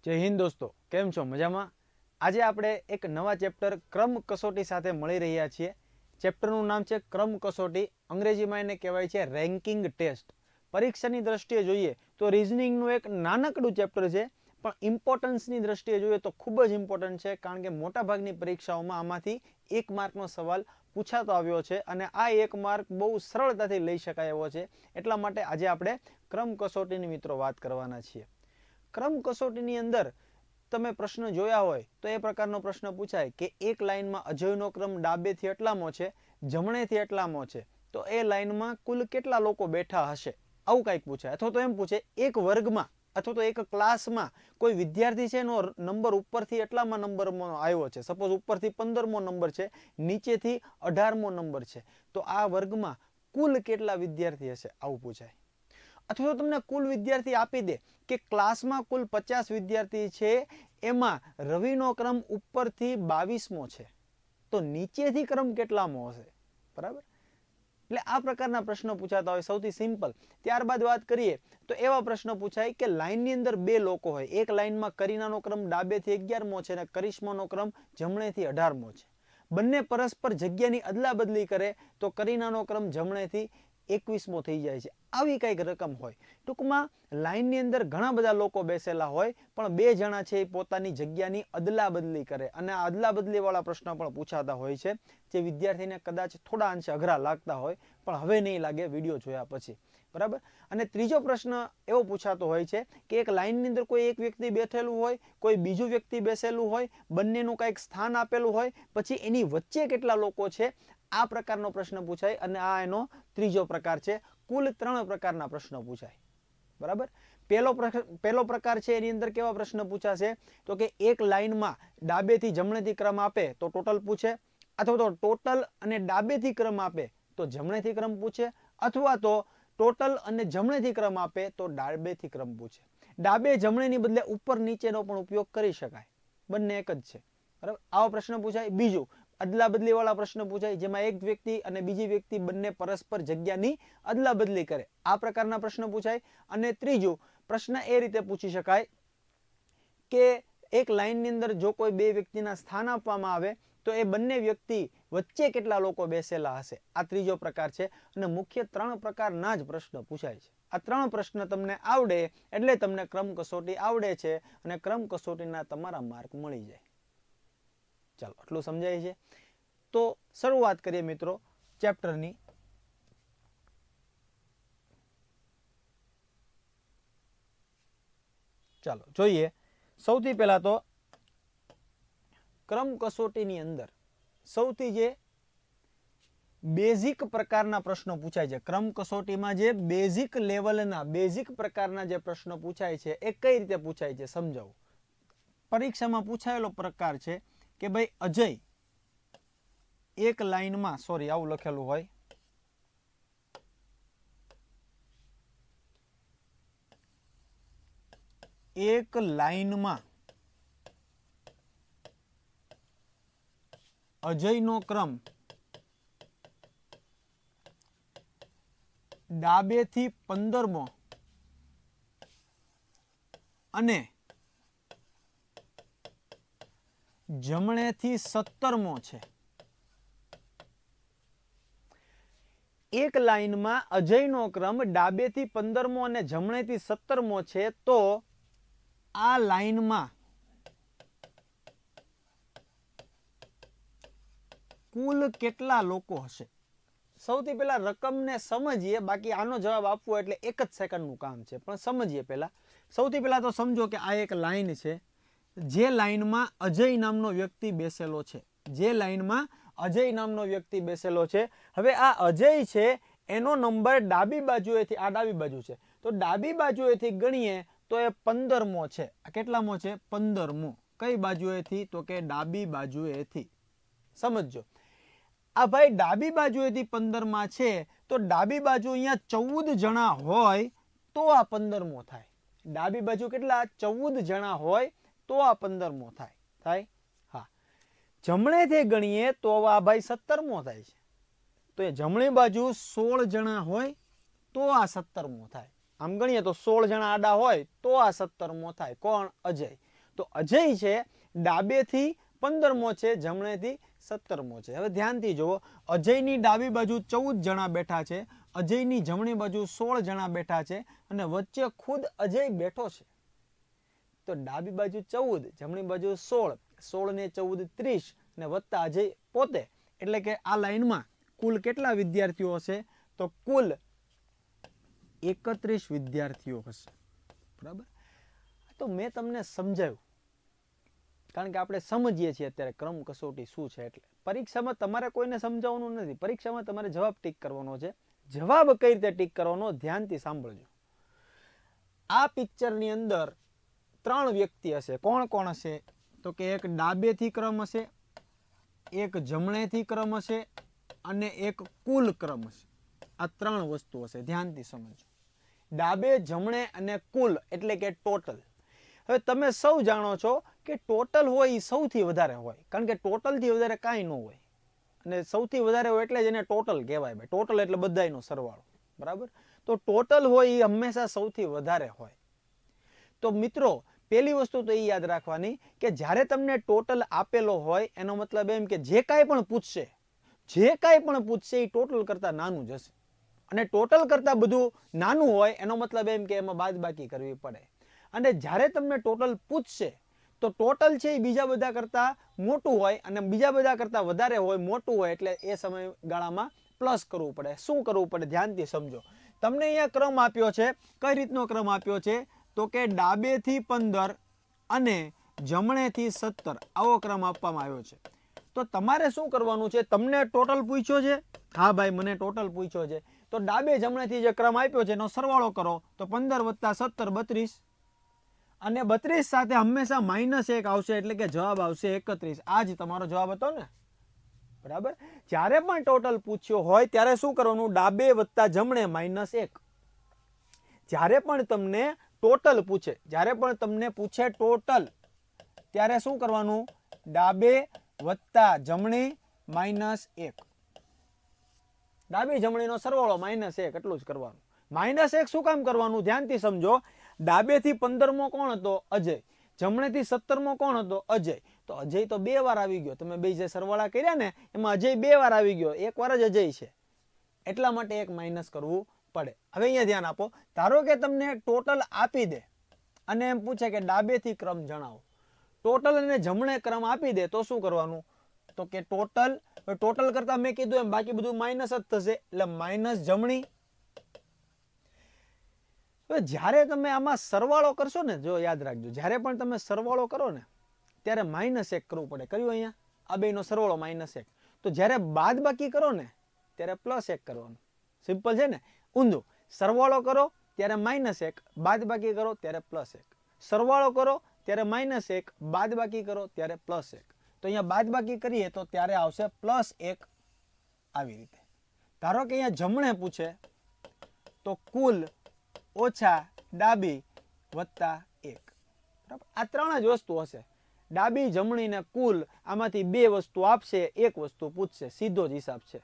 જય હિન્દ દોસ્તો, કેમ છો? મજામાં? આજે આપણે એક નવા ચેપ્ટર ક્રમ કસોટી સાથે મળી રહ્યા છીએ. ચેપ્ટરનું નામ છે ક્રમ કસોટી. અંગ્રેજીમાં એને કહેવાય છે રેન્કિંગ ટેસ્ટ. પરીક્ષાની દ્રષ્ટિએ જોઈએ તો રિઝનિંગનું એક નાનકડું ચેપ્ટર છે, પણ ઇમ્પોર્ટન્સની દ્રષ્ટિએ જોઈએ તો ખૂબ જ ઇમ્પોર્ટન્ટ છે, કારણ કે મોટાભાગની પરીક્ષાઓમાં આમાંથી 1 માર્કનો સવાલ પૂછાતો આવ્યો છે અને આ 1 માર્ક બહુ સરળતાથી લઈ શકાય એવો છે. એટલા માટે આજે આપણે ક્રમ કસોટીની મિત્રો વાત કરવાના છીએ. ક્રમ કસોટીની અંદર તમે પ્રશ્ન જોયા હોય તો એ પ્રકારનો પ્રશ્ન પૂછાય કે એક લાઈનમાં અજયનો ક્રમ ડાબેથી એટલામો છે, જમણેથી એટલામો છે, તો એ લાઈનમાં કુલ કેટલા લોકો બેઠા હશે, આવું કંઈક પૂછાય. અથવા તો એમ પૂછે એક વર્ગમાં અથવા તો એક ક્લાસમાં કોઈ વિદ્યાર્થી છે એનો નંબર ઉપરથી એટલામાં નંબરમાં આવ્યો છે, સપોઝ ઉપરથી 15મો નંબર છે, નીચેથી 18મો નંબર છે, તો આ વર્ગમાં કુલ કેટલા વિદ્યાર્થી હશે, આવું પૂછાય. અથવા તો તમને કુલ વિદ્યાર્થી આપી દે કે ક્લાસમાં કુલ 50 વિદ્યાર્થી છે, એમાં રવિનો ક્રમ ઉપરથી 22મો છે, તો નીચેથી ક્રમ કેટલામો હશે, બરાબર? એટલે આ પ્રકારના પ્રશ્નો પૂછાતા હોય, સૌથી સિમ્પલ. ત્યારબાદ વાત કરીએ તો એવા પ્રશ્નો પૂછાય કે લાઈનની અંદર 2 લોકો હોય, એક લાઈનમાં કરીનાનો ક્રમ ડાબેથી 11મો છે અને કરિશ્માનો ક્રમ જમણેથી 18મો છે. બંને પરસ્પર જગ્યાની અદલા બદલી કરે તો કરીનાનો ક્રમ જમણેથી 21મો થઈ જાય છે. આવી કંઈક રકમ હોય. ટૂંકમાં લાઈનની અંદર ઘણા બધા લોકો બેસેલા હોય, પણ 2 જણા છે એ પોતાની જગ્યાની અદલા બદલી કરે, અને આ અદલા બદલી વાળા પ્રશ્નો પણ પૂછાતા હોય છે, જે વિદ્યાર્થીને કદાચ થોડા અંશે અઘરા લાગતા હોય, પણ હવે નહીં લાગે વિડીયો જોયા પછી, બરાબર? અને ત્રીજો પ્રશ્ન એવો પૂછાતો હોય છે કે એક લાઈનની અંદર કોઈ એક વ્યક્તિ બેઠેલું હોય, કોઈ બીજું વ્યક્તિ બેસેલું હોય, બંનેનું કંઈક સ્થાન આપેલું હોય, પછી એની વચ્ચે કેટલા લોકો છે, આ પ્રકારનો પ્રશ્ન પૂછાય. અને આ એનો ત્રીજો પ્રકાર છે. કુલ 3 પ્રકારના પ્રશ્નો પૂછાય, બરાબર? પહેલો પ્રકાર છે એની અંદર કેવા પ્રશ્ન પૂછાશે તો કે એક લાઈનમાં ડાબેથી જમણેથી ક્રમ આપે તો ટોટલ પૂછે, અથવા તો ટોટલ અને ડાબેથી ક્રમ આપે તો જમણેથી ક્રમ પૂછે, અથવા તો ટોટલ અને જમણેથી ક્રમ આપે તો ડાબેથી ક્રમ પૂછે. ડાબે જમણેની બદલે ઉપર નીચેનો પણ ઉપયોગ કરી શકાય, બંને એક જ છે, બરાબર? આવો પ્રશ્ન પૂછાય. બીજું અદલા બદલી વાળા પ્રશ્ન પૂછાય, જેમાં એક વ્યક્તિ અને બીજી વ્યક્તિ બંને પરસ્પર જગ્યાની અદલા બદલી કરે, આ પ્રકારના પ્રશ્ન પૂછાય. અને ત્રીજું પ્રશ્ન એ રીતે પૂછી શકાય કે એક લાઈનની અંદર જો કોઈ 2 વ્યક્તિના સ્થાન આપવામાં આવે તો એ બંને વ્યક્તિ વચ્ચે કેટલા લોકો બેસેલા હશે, આ ત્રીજો પ્રકાર છે. અને મુખ્ય 3 પ્રકારના જ પ્રશ્ન પૂછાય છે. આ 3 પ્રશ્ન તમને આવડે એટલે તમને ક્રમ કસોટી આવડે છે અને ક્રમ કસોટીના તમારા માર્ક મળી જાય. ચાલો, આટલું સમજાય છે? તો શરૂઆત કરીએ મિત્રો ચેપ્ટરની. ચાલો જોઈએ. સૌથી પહેલા તો ક્રમ કસોટીની અંદર સૌથી જે બેઝિક પ્રકારના પ્રશ્નો પૂછાય છે, ક્રમ કસોટીમાં જે બેઝિક લેવલના બેઝિક પ્રકારના જે પ્રશ્નો પૂછાય છે એ કઈ રીતે પૂછાય છે સમજાવું. પરીક્ષામાં પૂછાયેલો પ્રકાર છે કે ભાઈ અજય એક લાઈનમાં, સોરી આવું લખેલું હોય, એક લાઈનમાં અજયનો ક્રમ ડાબેથી 15મો અને જમણેથી 17મો છે. એક લાઈનમાં અજયનો ક્રમ ડાબેથી 15મો અને જમણેથી 17મો છે, તો આ લાઈનમાં કુલ કેટલા લોકો હશે? સૌથી પહેલા રકમને સમજીએ, બાકી આનો જવાબ આપવો એટલે 1 જ સેકન્ડનું કામ છે, પણ સમજીએ પહેલા. સૌથી પહેલા તો સમજો કે આ એક લાઈન છે, જે લાઈનમાં અજય નામનો વ્યક્તિ બેસેલો છે, જે લાઈનમાં અજય નામનો વ્યક્તિ બેસેલો છે. હવે આ અજય છે એનો નંબર ડાબી બાજુએથી, આ ડાબી બાજુ છે, તો ડાબી બાજુએથી ગણીએ તો એ 15મો છે. આ કેટલામો છે? 15મો. કઈ બાજુએથી? તો કે ડાબી બાજુએથી. સમજો, આ ભાઈ ડાબી બાજુએથી 15માં છે, તો ડાબી બાજુ અહીંયા 14 જણા હોય તો આ 15મો થાય. ડાબી બાજુ કેટલા? 14 જણા હોય તો આ 15મો થાય. હા. જમણેથી ગણીએ તો આ ભાઈ 17મો થાય છે. તો એ જમણી બાજુ 16 જણા હોય તો આ 17મો થાય. આમ ગણીએ તો 16 જણા આડા હોય તો આ 17મો થાય. કોણ? અજય. તો અજય છે ડાબેથી 15મો છે, જમણેથી 17મો છે. હવે ધ્યાનથી જુઓ, અજયની ડાબી બાજુ 14 જણા બેઠા છે, અજયની જમણી બાજુ 16 જણા બેઠા છે અને વચ્ચે ખુદ અજય બેઠો છે. તો ડાબી બાજુ 14, જમણી બાજુ 16, 16 ને 14 30 અને વત્તા અજય પોતે, એટલે કે આ લાઈનમાં કુલ કેટલા વિદ્યાર્થીઓ હશે? તો કુલ 31 વિદ્યાર્થીઓ હશે. બરાબર. તો મેં તમને સમજાવ્યું, કારણ કે આપણે સમજીએ છીએ અત્યારે ક્રમ કસોટી શું છે. એટલે પરીક્ષામાં તમારે કોઈને સમજાવવાનું નથી, પરીક્ષામાં તમારે જવાબ ટીક કરવાનો છે. જવાબ કઈ રીતે ટીક કરવાનો ધ્યાનથી સાંભળજો. આ પિક્ચરની અંદર 3 વ્યક્તિ હશે. કોણ કોણ હશે? તો કે એક ડાબેથી ક્રમ હશે, એક જમણેથી ક્રમ હશે અને એક કુલ ક્રમ હશે. આ 3 વસ્તુ હશે, ધ્યાનથી સમજો. ડાબે, જમણે અને કુલ એટલે કે ટોટલ. હવે તમે સૌ જાણો છો કે ટોટલ હોય એ સૌથી વધારે હોય, કારણ કે ટોટલથી વધારે કાંઈ ન હોય અને સૌથી વધારે હોય એટલે જ એને ટોટલ કહેવાય. ભાઈ ટોટલ એટલે બધાયનો સરવાળો. બરાબર. તો ટોટલ હોય એ હંમેશા સૌથી વધારે હોય. તો મિત્રો પહેલી વસ્તુ તો એ યાદ રાખવાની કે જ્યારે તમને ટોટલ આપેલો હોય એનો મતલબ એમ કે જે કાંઈ પણ પૂછશે એ ટોટલ કરતાં નાનું જ હશે. અને ટોટલ કરતાં બધું નાનું હોય એનો મતલબ એમ કે એમાં બાદબાકી કરવી પડે. અને જ્યારે તમને ટોટલ પૂછશે તો ટોટલ છે એ બીજા બધા કરતાં મોટું હોય અને બીજા બધા કરતાં વધારે હોય, મોટું હોય, એટલે એ સમયગાળામાં પ્લસ કરવું પડે. શું કરવું પડે ધ્યાનથી સમજો. તમને અહીંયા ક્રમ આપ્યો છે. કઈ રીતનો ક્રમ આપ્યો છે? તો કે ડાબેથી 15 અને જમણેથી 17 આવો ક્રમ આપવામાં આવ્યો છે. તો તમારે શું કરવાનું છે? તમને ટોટલ પૂછ્યો છે? હા ભાઈ, મને ટોટલ પૂછ્યો છે. તો ડાબે જમણેથી જે ક્રમ આપ્યો છે એનો સરવાળો કરો તો 15 + 17 32 અને 32 સાથે હંમેશા -1 આવશે, એટલે કે જવાબ આવશે 31. આ જ તમારો જવાબ હતો ને. બરાબર. જ્યારે પણ ટોટલ પૂછ્યો હોય ત્યારે શું કરવાનું? ડાબે વત્તા જમણે -1. જ્યારે પણ તમને ટોટલ પૂછે, ટોટલ, ત્યારે શું કરવાનું? ડાબે વત્તા જમણી -1. ડાબી જમણીનો સરવાળો -1 એટલું જ કરવાનું. -1 શું કામ કરવાનું? ધ્યાનથી સમજો. ડાબેથી 15મો કોણ હતો? અજય. જમણેથી 17મો કોણ હતો? અજય. તો અજય તો 2 વાર આવી ગયો. તમે બે જે સરવાળા કર્યા ને એમાં અજય 2 વાર આવી ગયો, 1 વાર જ અજય છે, એટલા માટે એક માઇનસ કરવું પડે. હવે અહીંયા ધ્યાન આપો. ધારો કે તમને ટોટલ આપી દે અને એમ પૂછે કે ડાબેથી ક્રમ જણાવો. ટોટલ અને જમણે ક્રમ આપી દે તો શું કરવાનું? તો કે ટોટલ કરતા મેં કીધું એમ બાકી બધું માઇનસ જ થશે, એટલે માઇનસ જમણી. હવે જ્યારે તમે આમાં સરવાળો કરશો ને, જો યાદ રાખજો, જ્યારે પણ તમે સરવાળો કરો ને ત્યારે -1 કરવું પડે. કર્યું અહીંયા? આ બેનો સરવાળો -1. તો જ્યારે બાદબાકી કરો ને ત્યારે +1 કરવાનું. સિમ્પલ છે ને? ઊંધું. સરવાળો કરો ત્યારે -1, બાદબાકી કરો ત્યારે +1. સરવાળો કરો ત્યારે -1, બાદબાકી કરો ત્યારે +1. તો અહીંયા બાદબાકી કરીએ તો ત્યારે આવશે +1. આવી રીતે. ધારો કે અહીંયા જમણે પૂછે તો કુલ ઓછા ડાબી વત્તા 1. બરાબર. આ 3 જ વસ્તુ હશે. ડાબી, જમણી ને કુલ, આમાંથી 2 વસ્તુ આપશે, 1 વસ્તુ પૂછશે. સીધો જ હિસાબ છે.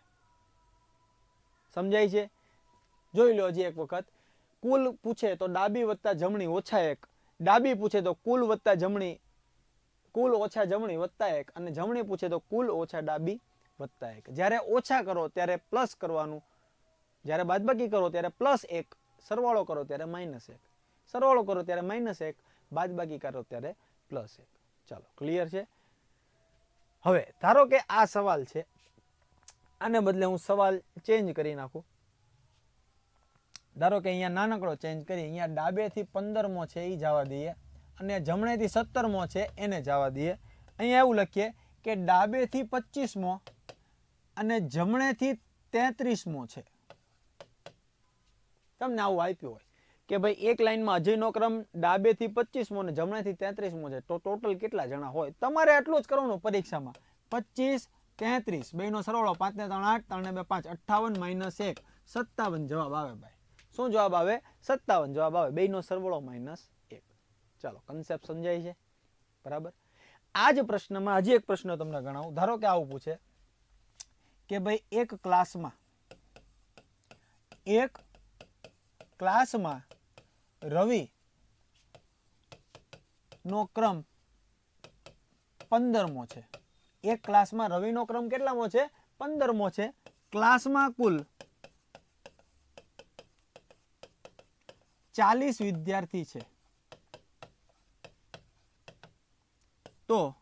સમજાય છે? જોઈ લો હજી એક વખત. કુલ પૂછે તો ડાબી વત્તા જમણી -1. ડાબી પૂછે તો કુલ વત્તા જમણી, કુલ ઓછા જમણી વત્તા 1. અને જમણી પૂછે તો કુલ ઓછા ડાબી વત્તા 1. જ્યારે ઓછા કરો ત્યારે પ્લસ કરવાનું, જ્યારે બાદબાકી કરો ત્યારે +1, સરવાળો કરો ત્યારે -1, સરવાળો કરો ત્યારે -1, બાદબાકી કરો ત્યારે +1. ચાલો, ક્લિયર છે? હવે ધારો કે આ સવાલ છે, આને બદલે હું સવાલ ચેન્જ કરી નાખું. ધારો કે અહીંયા નાનકડો ચેન્જ કરી, અહીંયા ડાબેથી 15મો છે એ જવા દઈએ અને જમણેથી 17મો છે એને જવા દઈએ. અહીંયા એવું લખીએ કે ડાબેથી 25મો અને જમણેથી 33મો છે. તમને આવું આપ્યું હોય કે ભાઈ એક લાઈનમાં અજયનો ક્રમ ડાબેથી 25મો અને જમણેથી 33મો છે, તો ટોટલ કેટલા જણા હોય? તમારે આટલું જ કરવાનું પરીક્ષામાં. 25, 33, બેનો સરવાળો 5 ને 3 8, 3 ને 2 5, 58 - 1 57 જવાબ આવે. ભાઈ શું જવાબ આવે? 57 જવાબ આવે. બેનો સરવાળો -1. ચાલો, કન્સેપ્ટ સમજાય છે? બરાબર. આ જ પ્રશ્નમાં હજી એક પ્રશ્ન તમને ગણાવું. ધારો કે આવું પૂછે કે ભાઈ એક ક્લાસમાં રવિ નો ક્રમ 15મો છે. એક ક્લાસમાં રવિનો ક્રમ કેટલામો છે? 15મો છે. ક્લાસમાં કુલ 40 વિદ્યાર્થી છે. તો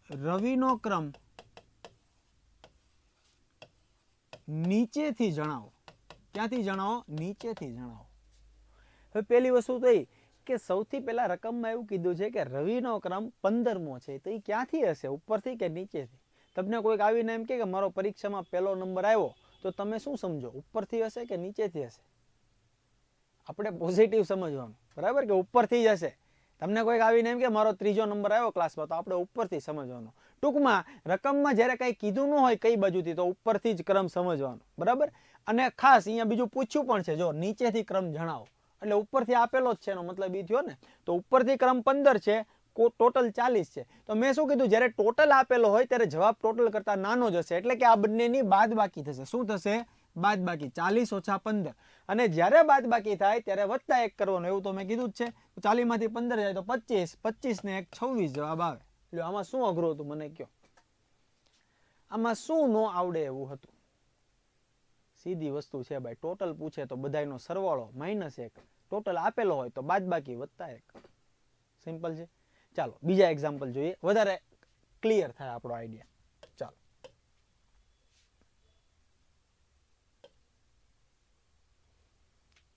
રવિનો ક્રમ નીચેથી જણાવો. ક્યાંથી જણાવો? નીચેથી જણાવો. હવે પહેલી વસ્તુ તો એ કે સૌથી પહેલા રકમમાં એવું કીધું છે કે રવિનો ક્રમ 15મો છે. તો એ ક્યાંથી હશે? ઉપરથી કે નીચેથી? તમને કોઈક આવીને એમ કે મારો પરીક્ષામાં પહેલો નંબર આવ્યો, તો તમે શું સમજો? ઉપરથી હશે કે નીચેથી હશે? આપણે પોઝિટિવ સમજવાનું, બરાબર, કે ઉપરથી જ હશે. તમને કોઈક આવીને એમ કે મારો ત્રીજો નંબર આવ્યો ક્લાસમાં, તો આપણે ઉપરથી સમજવાનો. ટૂંકમાં રકમમાં જ્યારે કંઈ કીધું ન હોય કઈ બાજુથી, તો ઉપરથી જ ક્રમ સમજવાનો, બરાબર. અને ખાસ અહીંયા બીજું પૂછ્યું પણ છે, જો નીચેથી ક્રમ જણાવો, એટલે ઉપરથી આપેલો જ છે એનો મતલબ એ થયો ને. તો ઉપરથી ક્રમ 15 છે, ટોટલ 40 છે. તો મેં શું કીધું? જ્યારે ટોટલ આપેલો હોય ત્યારે જવાબ ટોટલ કરતા નાનો જ હશે, એટલે કે આ બંનેની બાદબાકી થશે. શું થશે? બાદબાકી. 40 ઓછા 15. અને જ્યારે બાદબાકી થાય ત્યારે વત્તા 1 કરવાનો, એવું તો મેં કીધું જ છે. 40 માંથી 15 જાય તો 25, 25 ને 1 26 જવાબ આવે. એટલે આમાં શું અઘરું હતું મને કહો? આમાં શું નો આવડે એવું હતું? સીધી વસ્તુ છે ભાઈ. ટોટલ પૂછે તો બધાયનો સરવાળો -1, ટોટલ આપેલો હોય તો બાદબાકી વત્તા 1. સિમ્પલ છે. ચાલો બીજા એક્ઝામ્પલ જોઈએ, વધારે ક્લિયર થાય આપણો આઈડિયા. ચાલો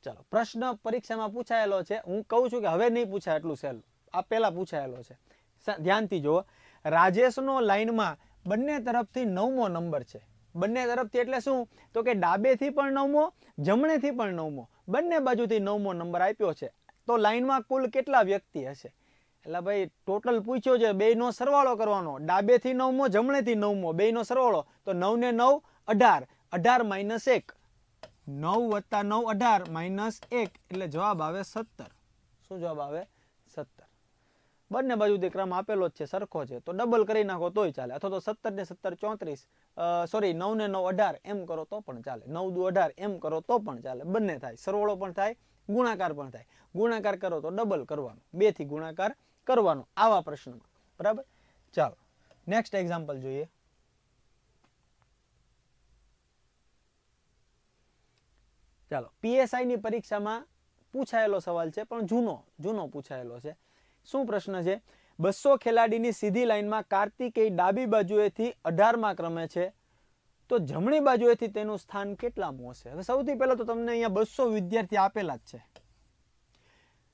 ચાલો પ્રશ્ન પરીક્ષામાં પૂછાયેલો છે. હું કહું છું કે હવે નહીં પૂછાય એટલું સહેલું, આ પહેલા પૂછાયેલો છે. ધ્યાનથી જુઓ. રાજેશનો લાઈનમાં બંને તરફથી 9મો નંબર છે. બંને તરફથી એટલે શું? તો કે ડાબેથી પણ 9મો, જમણેથી પણ 9મો, બંને બાજુથી 9મો નંબર આપ્યો છે. તો લાઈનમાં કુલ કેટલા વ્યક્તિ હશે? એટલે ભાઈ ટોટલ પૂછ્યો છે, બેયનો સરવાળો કરવાનો. ડાબેથી 9મો, જમણેથી 9મો, બેયનો સરવાળો. તો 9 ને 9 18, 18 માઇનસ 1, 9 વત્તા 9 18 માઇનસ 1, એટલે જવાબ આવે 17. શું જવાબ આવે? 17. બંને બાજુથી ક્રમ આપેલો જ છે, સરખો છે, તો ડબલ કરી નાખો તોય ચાલે. અથવા તો 17 ને 17 34, સોરી 9 ને 9 18 એમ કરો તો પણ ચાલે. 9 દુ 18 એમ કરો તો પણ ચાલે. બંને થાય, સરવાળો પણ થાય, ગુણાકાર પણ થાય. ગુણાકાર કરો તો ડબલ કરવાનો, 2 થી ગુણાકાર કરવાનો આવા પ્રશ્નમાં, બરાબર. ચાલો નેક્સ્ટ એક્ઝામ્પલ જોઈએ. ચાલો પીએસઆઈ ની પરીક્ષામાં પૂછાયેલો સવાલ છે, પણ જૂનો પૂછાયેલો છે. શું પ્રશ્ન છે? 200 ખેલાડીની સીધી લાઈનમાં કાર્તિકેય ડાબી બાજુએથી 18મા ક્રમે છે, તો જમણી બાજુએથી તેનું સ્થાન કેટલામું હશે? હવે સૌથી પહેલા તો તમને અહીંયા 200 વિદ્યાર્થી આપેલા જ છે.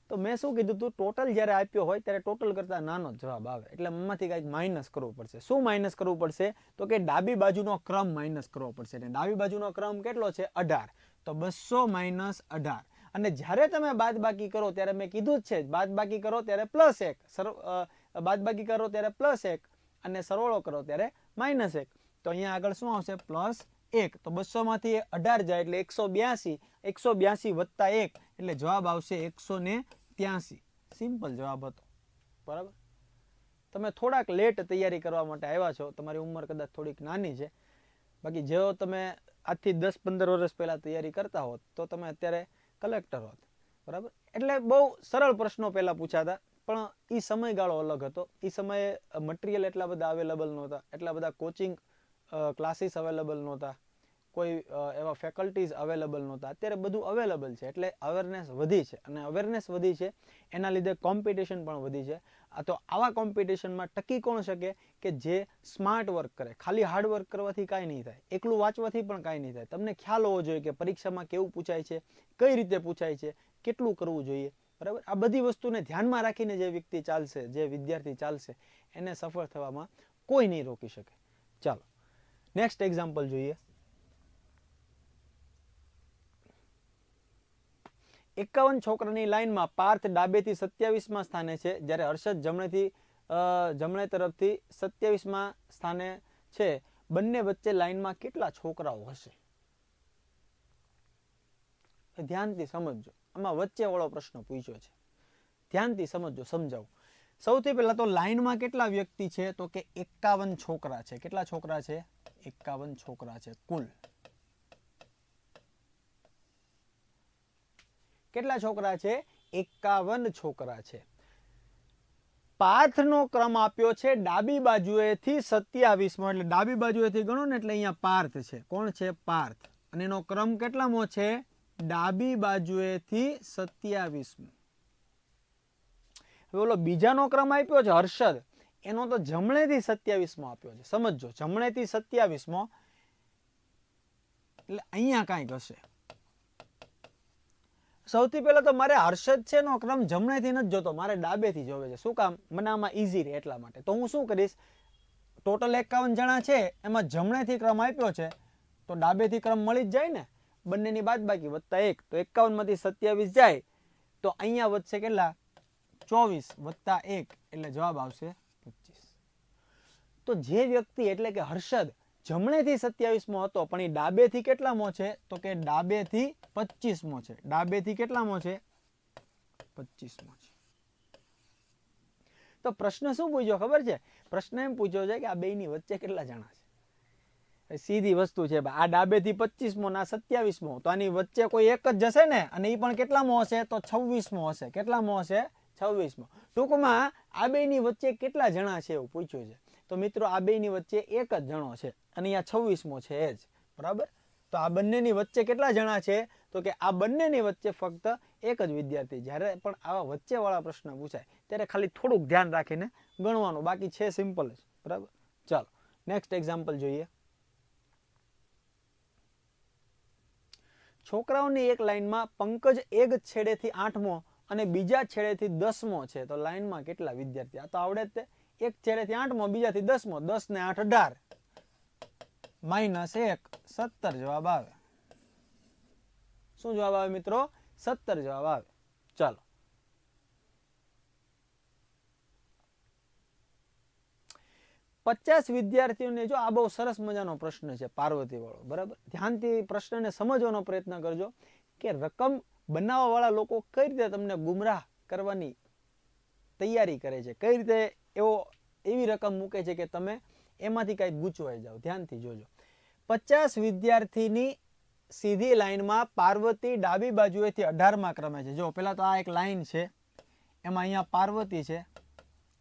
તો મેં શું કીધું તું? ટોટલ જ્યારે આપ્યો હોય ત્યારે ટોટલ કરતા નાનો જવાબ આવે, એટલે એમાંથી કંઈક માઇનસ કરવું પડશે. શું માઇનસ કરવું પડશે? તો કે ડાબી બાજુનો ક્રમ માઇનસ કરવો પડશે. અને ડાબી બાજુનો ક્રમ કેટલો છે? 18. તો 200 માઇનસ 18. અને જ્યારે તમે બાદબાકી કરો ત્યારે મેં કીધું જ છે, બાદબાકી કરો ત્યારે +1, બાદબાકી કરો ત્યારે +1 અને સરવાળો કરો ત્યારે -1. તો અહીંયા આગળ શું આવશે? +1. તો 200 માંથી 18 જાય એટલે 182, 182 વત્તા 1 એટલે જવાબ આવશે 183. સિમ્પલ જવાબ હતો, બરાબર. તમે થોડાક લેટ તૈયારી કરવા માટે આવ્યા છો, તમારી ઉંમર કદાચ થોડીક નાની છે. બાકી જો તમે આજથી 10-15 વર્ષ પહેલા તૈયારી કરતા હોત તો તમે અત્યારે કલેક્ટર હોત, બરાબર. એટલે બહુ સરળ પ્રશ્નો પહેલા પૂછાતા, પણ એ સમયગાળો અલગ હતો. એ સમયે મટીરિયલ એટલા બધા અવેલેબલ નહોતા, એટલા બધા કોચિંગ ક્લાસીસ અવેલેબલ નહોતા, કોઈ એવા ફેકલ્ટીઝ અવેલેબલ નહોતા. અત્યારે બધું અવેલેબલ છે, એટલે અવેરનેસ વધી છે. અને અવેરનેસ વધી છે એના લીધે કોમ્પિટિશન પણ વધી છે. તો આવા કોમ્પિટિશનમાં ટકી કોણ શકે? કે જે સ્માર્ટ વર્ક કરે. ખાલી હાર્ડ વર્ક કરવાથી કાંઈ નહીં થાય, એકલું વાંચવાથી પણ કાંઈ નહીં થાય. તમને ખ્યાલ હોવો જોઈએ કે પરીક્ષામાં કેવું પૂછાય છે, કઈ રીતે પૂછાય છે, કેટલું કરવું જોઈએ, બરાબર. આ બધી વસ્તુને ધ્યાનમાં રાખીને જે વ્યક્તિ ચાલશે, જે વિદ્યાર્થી ચાલશે, એને સફળ થવામાં કોઈ નહીં રોકી શકે. ચાલો નેક્સ્ટ એક્ઝામ્પલ જોઈએ. 51 છોકરાની લાઈનમાં પાર્થ ડાબેથી 27મા સ્થાને છે, જ્યારે હર્ષદ જમણે તરફથી 27મા સ્થાને છે. બંને વચ્ચે લાઈનમાં કેટલા છોકરાઓ હશે? ધ્યાનથી સમજજો. આમાં વચ્ચે વાળો પ્રશ્ન પૂછ્યો છે, ધ્યાનથી સમજજો, સમજાવું. સૌથી પહેલા તો લાઈનમાં કેટલા વ્યક્તિ છે? તો કે 51 છોકરા છે. કેટલા છોકરા છે? 51 છોકરા છે કુલ. કેટલા છોકરા છે? 51 છોકરા છે. પાર્થનો ક્રમ આપ્યો છે ડાબી બાજુએથી 27મો, એટલે ડાબી બાજુએથી ગણો ને એટલે અહીંયા પાર્થ છે. કોણ છે? પાર્થ. અને એનો ક્રમ કેટલામો છે? ડાબી બાજુએથી 27મો. હવે ઓલો બીજાનો ક્રમ આપ્યો છે હર્ષદ, એનો તો જમણેથી 27મો આપ્યો છે. સમજો, જમણેથી 27મો એટલે અહીંયા કાંઈક હશે. સૌથી પહેલા તો મારે હર્ષદ છે નો ક્રમ જમણેથી નથી જોતો, મારે ડાબેથી જોવે છે. શું કામ? મને આમાં ઈઝી રહે એટલા માટે. તો હું શું કરીશ, ટોટલ 51 જણા છે એમાં જમણેથી ક્રમ આપ્યો છે તો ડાબેથી ક્રમ મળી જ જાય ને. બંનેની બાદબાકી વત્તા 1, તો 51 માંથી 27 જાય તો અહીંયા વધશે કેટલા? 24 વત્તા 1 એટલે જવાબ આવશે 25. તો જે વ્યક્તિ એટલે કે હર્ષદ જમણેથી 27મો હતો પણ એ ડાબેથી કેટલામો છે? તો કે ડાબેથી 25મો છે. ડાબેથી કેટલામો છે? 25મો છે. તો પ્રશ્ન શું પૂછ્યો ખબર છે? પ્રશ્ન એમ પૂછ્યો છે કે આ બેયની વચ્ચે કેટલા જણા છે. સીધી વસ્તુ છે, આ ડાબેથી 25મો ના 27મો, તો આની વચ્ચે કોઈ એક જ જશે ને, અને એ પણ કેટલામો હશે? તો 26મો હશે. કેટલામો હશે? 26મો. ટૂંકમાં આ બેયની વચ્ચે કેટલા જણા છે એવું પૂછ્યું છે. તો મિત્રો આ બેયની વચ્ચે એક જ જણો છે અને અહીંયા 26મો છે એ જ. બરાબર? તો આ બંનેની વચ્ચે કેટલા જણા છે? તો કે આ બંનેની વચ્ચે ફક્ત એક જ વિદ્યાર્થી. જ્યારે પણ આવા વચ્ચેવાળા પ્રશ્ન પૂછાય ત્યારે ખાલી થોડુંક ધ્યાન રાખીને ગણવાનું, બાકી છે સિમ્પલ જ. બરાબર? ચાલો નેક્સ્ટ એક્ઝામ્પલ જોઈએ. છોકરાઓની એક લાઈનમાં પંકજ એક છેડેથી 8મો અને બીજા છેડેથી 10મો છે, તો લાઈનમાં કેટલા વિદ્યાર્થી? આ તો આવડે જ તે. એક છેડેથી 8મો, બીજાથી 10મો. 10 ને 8 18 માઇનસ 1 17 જવાબ આવે. શું જવાબ આવે મિત્રો? 17 જવાબ આવે. ચાલો પચાસ વિદ્યાર્થીઓને, જો આ બહુ સરસ મજાનો પ્રશ્ન છે પાર્વતી વાળો. બરાબર? ધ્યાનથી પ્રશ્નને સમજવાનો પ્રયત્ન કરજો કે રકમ બનાવવા વાળા લોકો કઈ રીતે તમને ગુમરાહ કરવાની તૈયારી કરે છે, કઈ રીતે એવી રકમ મૂકે છે કે તમે એમાંથી કઈ ગૂંચવાઈ જાઓ. ધ્યાનથી જોજો. 50 વિદ્યાર્થીની સીધી લાઈનમાં પાર્વતી ડાબી બાજુએથી 18મા ક્રમે છે. જો પેલા તો આ એક લાઈન છે, એમાં અહીંયા પાર્વતી છે.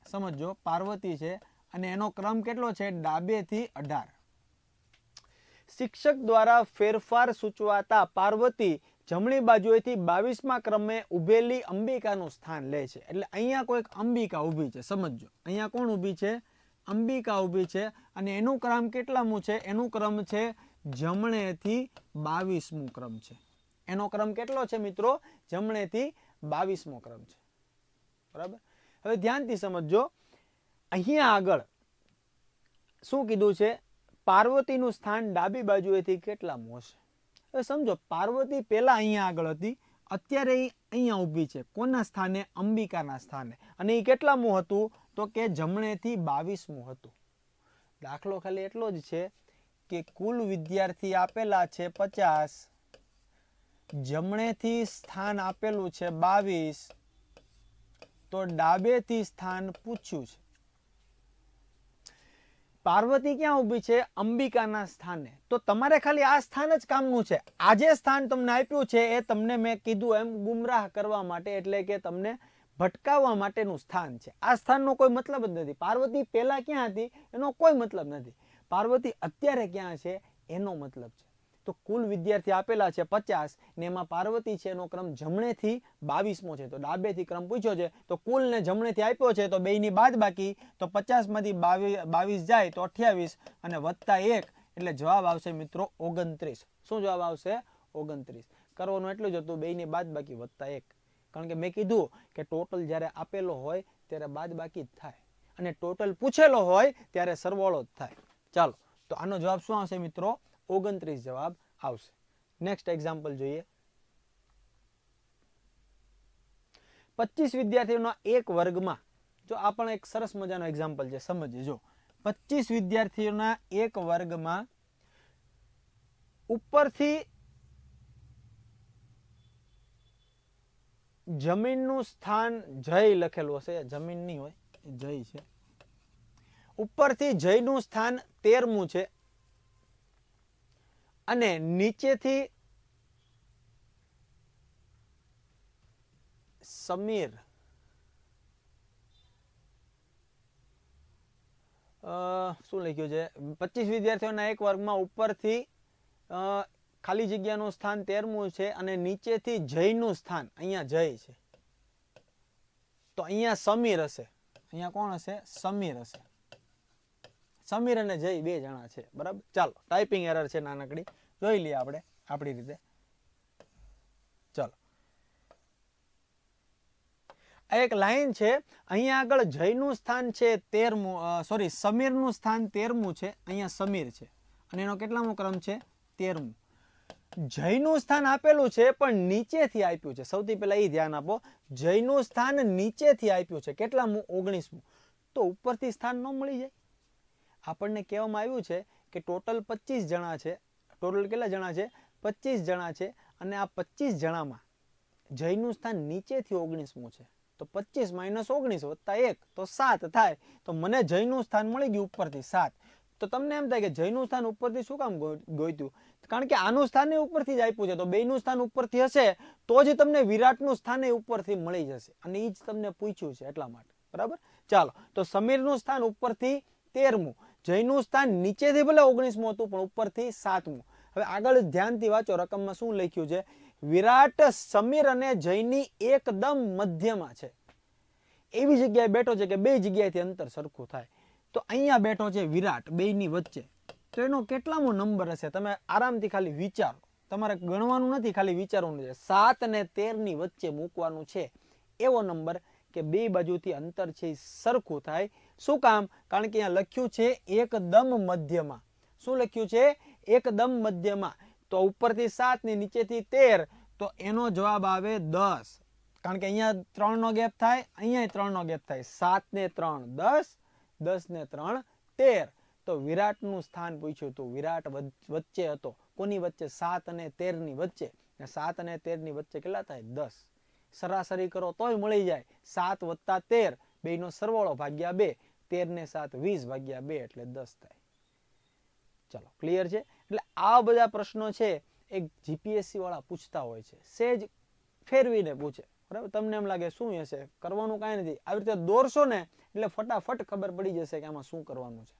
સમજો, પાર્વતી છે અને એનો ક્રમ કેટલો છે? ડાબેથી 18. શિક્ષક દ્વારા ફેરફાર સૂચવાતા પાર્વતી જમણી બાજુએથી 22મા ક્રમે ઉભેલી અંબિકાનું સ્થાન લે છે. એટલે અહીંયા કોઈક અંબિકા ઊભી છે. સમજો, અહીંયા કોણ ઊભી છે? અંબિકા ઊભી છે. અને એનું ક્રમ કેટલામું છે? એનું ક્રમ છે જમણેથી 22મું ક્રમ છે. એનો ક્રમ કેટલો છે મિત્રો? જમણેથી 22મો ક્રમ છે. બરાબર? હવે ધ્યાનથી સમજો, અહીંયા આગળ શું કીધું છે? પાર્વતીનું સ્થાન ડાબી બાજુએથી કેટલામું હશે? હવે સમજો, પાર્વતી પહેલા અહીંયા આગળ હતી, અત્યારે એ અહીંયા ઊભી છે. કોના સ્થાને? અંબિકાના સ્થાને. અને એ કેટલામું હતું? તો કે જમણેથી 22મું હતું. દાખલો ખાલી એટલો જ છે કે કુલ વિદ્યાર્થી આપેલા છે 50, જમણેથી સ્થાન આપેલું છે 22, તો ડાબેથી સ્થાન પૂછ્યું છે. પાર્વતી ક્યાં ઊભી છે? અંબિકાના સ્થાને. તો તમારે ખાલી આ સ્થાન જ કામનું છે. આ જે સ્થાન તમને આપ્યું છે એ તમને મેં કીધું એમ ગુમરાહ કરવા માટે, એટલે કે તમને ભટકાવવા માટેનું સ્થાન છે. આ સ્થાનનો કોઈ મતલબ જ નથી. પાર્વતી પહેલા ક્યાં હતી એનો કોઈ મતલબ નથી. પાર્વતી અત્યારે ક્યાં છે એનો મતલબ છે. તો કુલ વિદ્યાર્થી આપેલા છે 50 ને એમાં પાર્વતી છે એનો ક્રમ જમણેથી 22મો છે. તો ડાબેથી ક્રમ પૂછ્યો છે તો કુલ ને જમણેથી આપ્યો છે, તો બેયની બાદબાકી, તો 50 માંથી 22 જાય તો 28 અને વત્તા 1 એટલે જવાબ આવશે મિત્રો 29. શું જવાબ આવશે? 29. કરવાનું એટલું જ હતું, બેયની બાદબાકી વત્તા 1. કારણ કે મેં કીધું કે ટોટલ જ્યારે આપેલો હોય ત્યારે બાદબાકી જ થાય અને ટોટલ પૂછેલો હોય ત્યારે સરવાળો જ થાય. ચાલો, તો આનો જવાબ શું આવશે મિત્રો? 29 જવાબ આવશે. નેક્સ્ટ એક્ઝામ્પલ જોઈએ. 25 વિદ્યાર્થીઓના એક વર્ગમાં, જો આ પણ એક સરસ મજાનો એક્ઝામ્પલ છે, સમજીએ. જો 25 વિદ્યાર્થીઓના એક વર્ગમાં ઉપરથી જમીનનું સ્થાન જય લખેલું હશે, જમીન નહીં હોય, જય છે. ઉપરથી જયનું સ્થાન 13મું છે અને નીચેથી સમીર શું લખ્યું છે 25 વિદ્યાર્થીઓના એક વર્ગમાં ઉપરથી ખાલી જગ્યાનું સ્થાન 13મું છે અને નીચેથી જયનું સ્થાન અહીંયા જય છે, તો અહીંયા સમીર હશે. અહીંયા કોણ હશે? સમીર હશે. સમીર અને જય 2 જણા છે. બરાબર. ચાલો, ટાઈપિંગ એરર છે નાનકડી, જોઈ લઈએ આપણે આપણી રીતે. ચાલો, આ એક લાઈન છે. અહીંયા આગળ જયનું સ્થાન છે 13મું, સોરી સમીરનું સ્થાન 13મું છે. અહીંયા સમીર છે અને એનો કેટલામો ક્રમ છે? 13મું. જયનું સ્થાન આપેલું છે પણ નીચેથી આપ્યું છે. સૌથી પહેલા એ ધ્યાન આપો, જયનું સ્થાન નીચેથી આપ્યું છે. કેટલામું? 19મું. તો ઉપરથી સ્થાન ન મળી જાય? આપણને કહેવામાં આવ્યું છે કે ટોટલ 25 જણા છે. ટોટલ કેટલા જણા છે? 25 જણા છે. અને આ 25 જણામાં જયનું સ્થાન નીચેથી 19મું છે. તો 25 - 19 + 1 તો 7 થાય. તો મને જયનું સ્થાન મળી ગયું ઉપરથી 7. તો તમને એમ થાય કે જયનું સ્થાન ઉપરથી શું કામ ગોત્યું? કારણ કે આનું સ્થાન ઉપરથી જ આપ્યું છે, તો બેયનું સ્થાન ઉપરથી હશે તો જ તમને વિરાટનું સ્થાન ઉપરથી મળી જશે, અને એ જ તમને પૂછ્યું છે એટલા માટે. બરાબર. ચાલો, તો સમીરનું સ્થાન ઉપરથી 13મું, જયનું સ્થાન નીચેથી ભલે 19મું હતું પણ ઉપરથી 7મું. હવે આગળ ધ્યાનથી વાંચો, રકમમાં શું લખ્યું છે? વિરાટ સમીર અને જયની એકદમ મધ્યમાં છે. એવી જગ્યાએ બેઠો છે કે બે જગ્યાએથી અંતર સરખું થાય. તો અહીંયા બેઠો છે વિરાટ, બેયની વચ્ચે. તો એનો કેટલામો નંબર હશે? તમે આરામથી ખાલી વિચારો, તમારે ગણવાનું નથી, ખાલી વિચારવાનું છે. 7 અને 13ની વચ્ચે મૂકવાનું છે એવો નંબર કે બે બાજુથી અંતર છે સરખું થાય. શું કામ? કારણ કે અહીંયા લખ્યું છે એકદમ મધ્યમાં. શું લખ્યું છે? એકદમ મધ્યમાં. તો ઉપરથી 7 ને નીચેથી 13, તો એનો જવાબ આવે 10. કારણ કે અહીંયા 3 નો ગેપ થાય, અહીંયા 3 નો ગેપ થાય. 7 ને 3 10, 10 ને 3 13. તો વિરાટનું સ્થાન પૂછ્યું હતું. વિરાટ વચ્ચે હતો. કોની વચ્ચે? 7 અને 13ની વચ્ચે. 7 અને 13ની વચ્ચે કેટલા થાય? 10. સરાસરી કરો તોય મળી જાય. 7 + 13, બેયનો સરવાળો ભાગ્યા 2. 13 ને 7 20 ભાગ્યા 2 એટલે 10 થાય. ચલો, ક્લિયર છે? એટલે આ બધા પ્રશ્નો છે એક જીપીએસસી વાળા પૂછતા હોય છે, સેજ ફેરવીને પૂછે. બરાબર. તમને એમ લાગે શું હશે, કરવાનું કાંઈ નથી, આવી રીતે દોરશો ને એટલે ફટાફટ ખબર પડી જશે કે આમાં શું કરવાનું છે.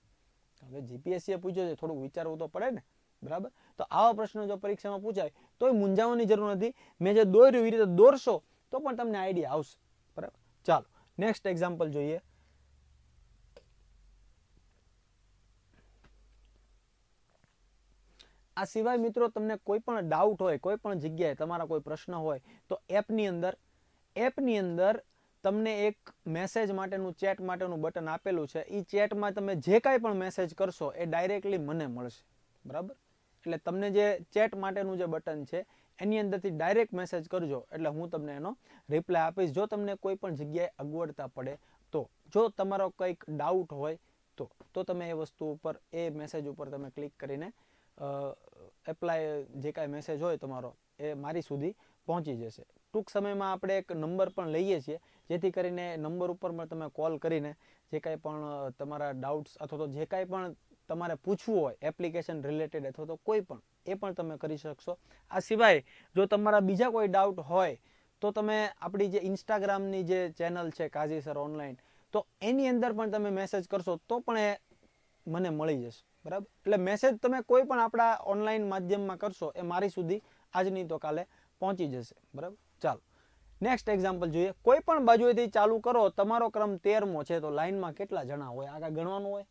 હવે જીપીએસસી પૂછ્યો છે, થોડુંક વિચારવું તો પડે ને. બરાબર. તો આવા પ્રશ્નો જો પરીક્ષામાં પૂછાય તોય મૂંઝાવાની જરૂર નથી. મેં જે દોર્યું એ રીતે દોરશો તો પણ તમને આઈડિયા આવશે. બરાબર. ચાલો, નેક્સ્ટ એક્ઝામ્પલ જોઈએ. આ સિવાય મિત્રો તમને કોઈ પણ ડાઉટ હોય, કોઈ પણ જગ્યાએ તમારા કોઈ પ્રશ્ન હોય તો એપની અંદર તમને એક મેસેજ માટેનું, ચેટ માટેનું બટન આપેલું છે. એ ચેટમાં તમે જે કાંઈ પણ મેસેજ કરશો એ ડાયરેક્ટલી મને મળશે. બરાબર. એટલે તમને જે ચેટ માટેનું જે બટન છે એની અંદરથી ડાયરેક્ટ મેસેજ કરજો, એટલે હું તમને એનો રિપ્લાય આપીશ. જો તમને કોઈ પણ જગ્યાએ અગવડતા પડે તો, જો તમારો કંઈક ડાઉટ હોય તો તમે એ વસ્તુ ઉપર, એ મેસેજ ઉપર તમે ક્લિક કરીને એપ્લાય, જે કાંઈ મેસેજ હોય તમારો એ મારી સુધી પહોંચી જશે. ટૂંક સમયમાં આપણે એક નંબર પણ લઈએ છીએ, જેથી કરીને નંબર ઉપર પણ તમે કોલ કરીને જે કાંઈ પણ તમારા ડાઉટ્સ અથવા તો જે કાંઈ પણ તમારે પૂછવું હોય એપ્લિકેશન રિલેટેડ અથવા તો કોઈ પણ, એ પણ તમે કરી શકશો. આ સિવાય જો તમારા બીજા કોઈ ડાઉટ હોય તો તમે આપણી જે ઇન્સ્ટાગ્રામની જે ચેનલ છે કાઝી સર ઓનલાઈન, તો એની અંદર પણ તમે મેસેજ કરશો તો પણ એ મને મળી જશે. બરાબર. એટલે મેસેજ તમે કોઈ પણ આપણા ઓનલાઈન માધ્યમમાં કરશો એ મારી સુધી આજ નહીં તો કાલે પહોંચી જશે. બરાબર. ચાલો, નેક્સ્ટ એક્ઝામ્પલ જોઈએ. કોઈ પણ બાજુએથી ચાલુ કરો, તમારો ક્રમ 13મો છે, તો લાઈનમાં કેટલા જણા હોય? આગળ ગણવાનું હોય.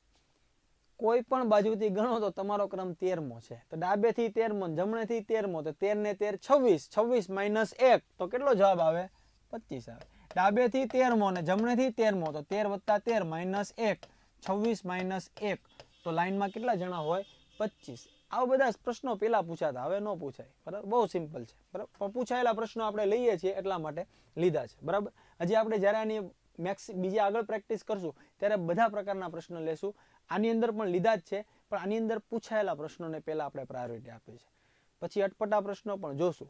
કોઈ પણ બાજુથી ગણો તો તમારો ક્રમ 13મો છે, તો ડાબેથી 13મો, જમણેથી 13મો, તો 13 ને 13 26, 26 - 1 તો કેટલો જવાબ આવે? 25 આવે. ડાબેથી 13મો ને જમણેથી 13મો, તો 13 + 13 - 1, 26 - 1 તો લાઈનમાં કેટલા જણા હોય? 25. આવા બધા પ્રશ્નો પેલા પૂછાતા, હવે ન પૂછાય. બરાબર. બહુ સિમ્પલ છે. બરાબર. પણ પૂછાયેલા પ્રશ્નો આપણે લઈએ છીએ એટલા માટે લીધા છે. બરાબર. હજી આપણે જ્યારે આની બીજી આગળ પ્રેક્ટિસ કરશું ત્યારે બધા પ્રકારના પ્રશ્નો લેશું. આની અંદર પણ લીધા જ છે, પણ આની અંદર પૂછાયેલા પ્રશ્નોને પહેલા આપણે પ્રાયોરિટી આપી છે. પછી અટપટા પ્રશ્નો પણ જોશું.